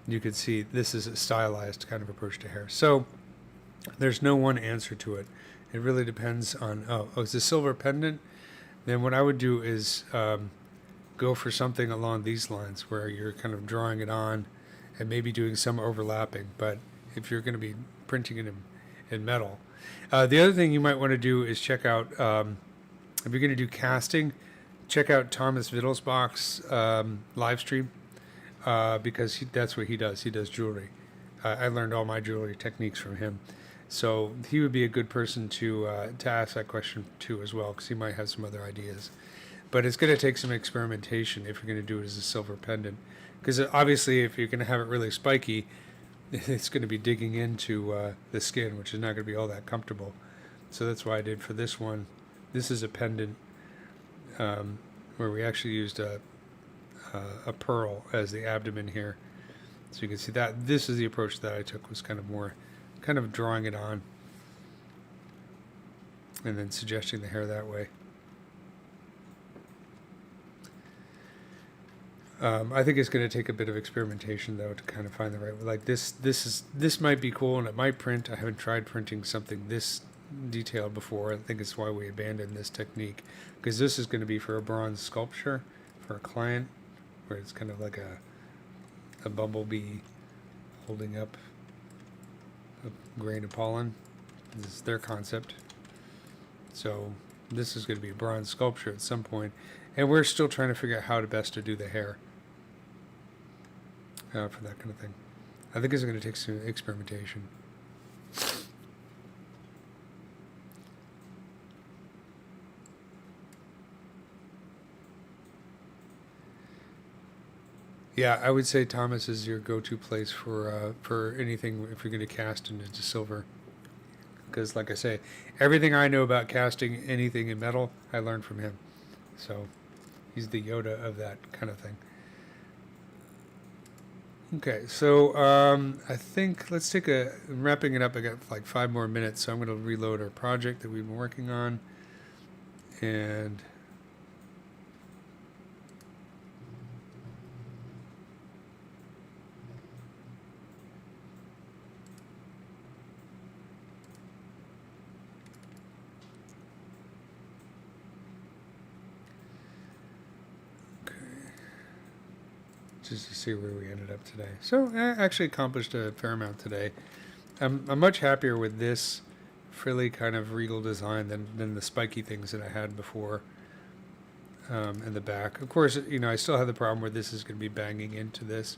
Speaker 1: you could see this is a stylized kind of approach to hair. So there's no one answer to it. It really depends on, it's a silver pendant. Then what I would do is go for something along these lines where you're kind of drawing it on and maybe doing some overlapping. But if you're going to be printing it in metal, The other thing you might want to do is check out, if you're going to do casting, check out Thomas Wittelsbach's live stream, because that's what he does. He does jewelry. I learned all my jewelry techniques from him. So he would be a good person to ask that question to as well, because he might have some other ideas. But it's going to take some experimentation if you're going to do it as a silver pendant, because obviously if you're going to have it really spiky, it's going to be digging into the skin, which is not going to be all that comfortable. So that's why I did for this one. This is a pendant where we actually used a pearl as the abdomen here. So you can see that this is the approach that I took, was kind of drawing it on and then suggesting the hair that way. I think it's going to take a bit of experimentation though to kind of find the right way. Like this might be cool and it might print. I haven't tried printing something this detailed before. I think it's why we abandoned this technique, because this is going to be for a bronze sculpture for a client, where it's kind of like a bumblebee holding up a grain of pollen. This is their concept. So this is going to be a bronze sculpture at some point, and we're still trying to figure out how to best to do the hair for that kind of thing. I think it's going to take some experimentation. Yeah, I would say Thomas is your go-to place for anything if you're going to cast into silver. Because, like I say, everything I know about casting anything in metal, I learned from him. So, he's the Yoda of that kind of thing. Okay, so I think let's take I'm wrapping it up. I got like 5 more minutes, so I'm going to reload our project that we've been working on. And just to see where we ended up today. So I actually accomplished a fair amount today. I'm much happier with this frilly kind of regal design than the spiky things that I had before in the back. Of course, I still have the problem where this is going to be banging into this,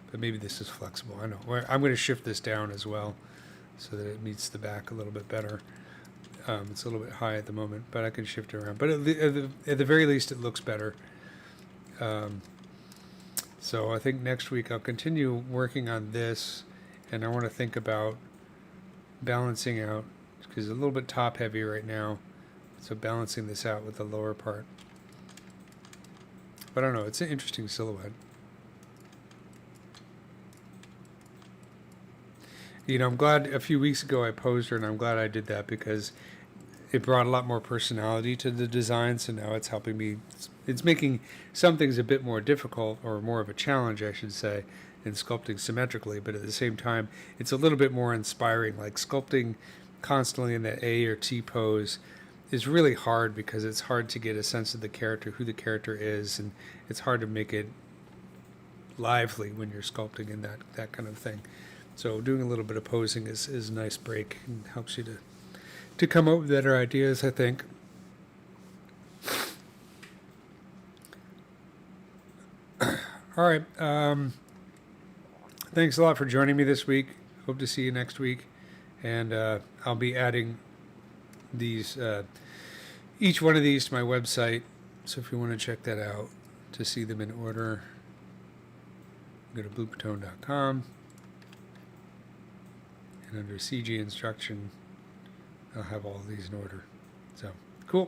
Speaker 1: but maybe this is flexible. I know. I'm going to shift this down as well so that it meets the back a little bit better. It's a little bit high at the moment, but I can shift it around. But at the very least, it looks better. So I think next week I'll continue working on this, and I want to think about balancing out, because it's a little bit top heavy right now, so balancing this out with the lower part. But I don't know, it's an interesting silhouette. I'm glad a few weeks ago I posed her, and I'm glad I did that because it brought a lot more personality to the design, so now it's helping me. It's making some things a bit more difficult, or more of a challenge, I should say, in sculpting symmetrically, but at the same time, it's a little bit more inspiring. Like sculpting constantly in that A or T pose is really hard because it's hard to get a sense of the character, who the character is, and it's hard to make it lively when you're sculpting in that kind of thing. So doing a little bit of posing is a nice break and helps you to come up with better ideas, I think. All right. Thanks a lot for joining me this week. Hope to see you next week. And I'll be adding these, each one of these to my website. So if you want to check that out to see them in order, go to bloopatone.com. And under CG instruction, I'll have all of these in order. So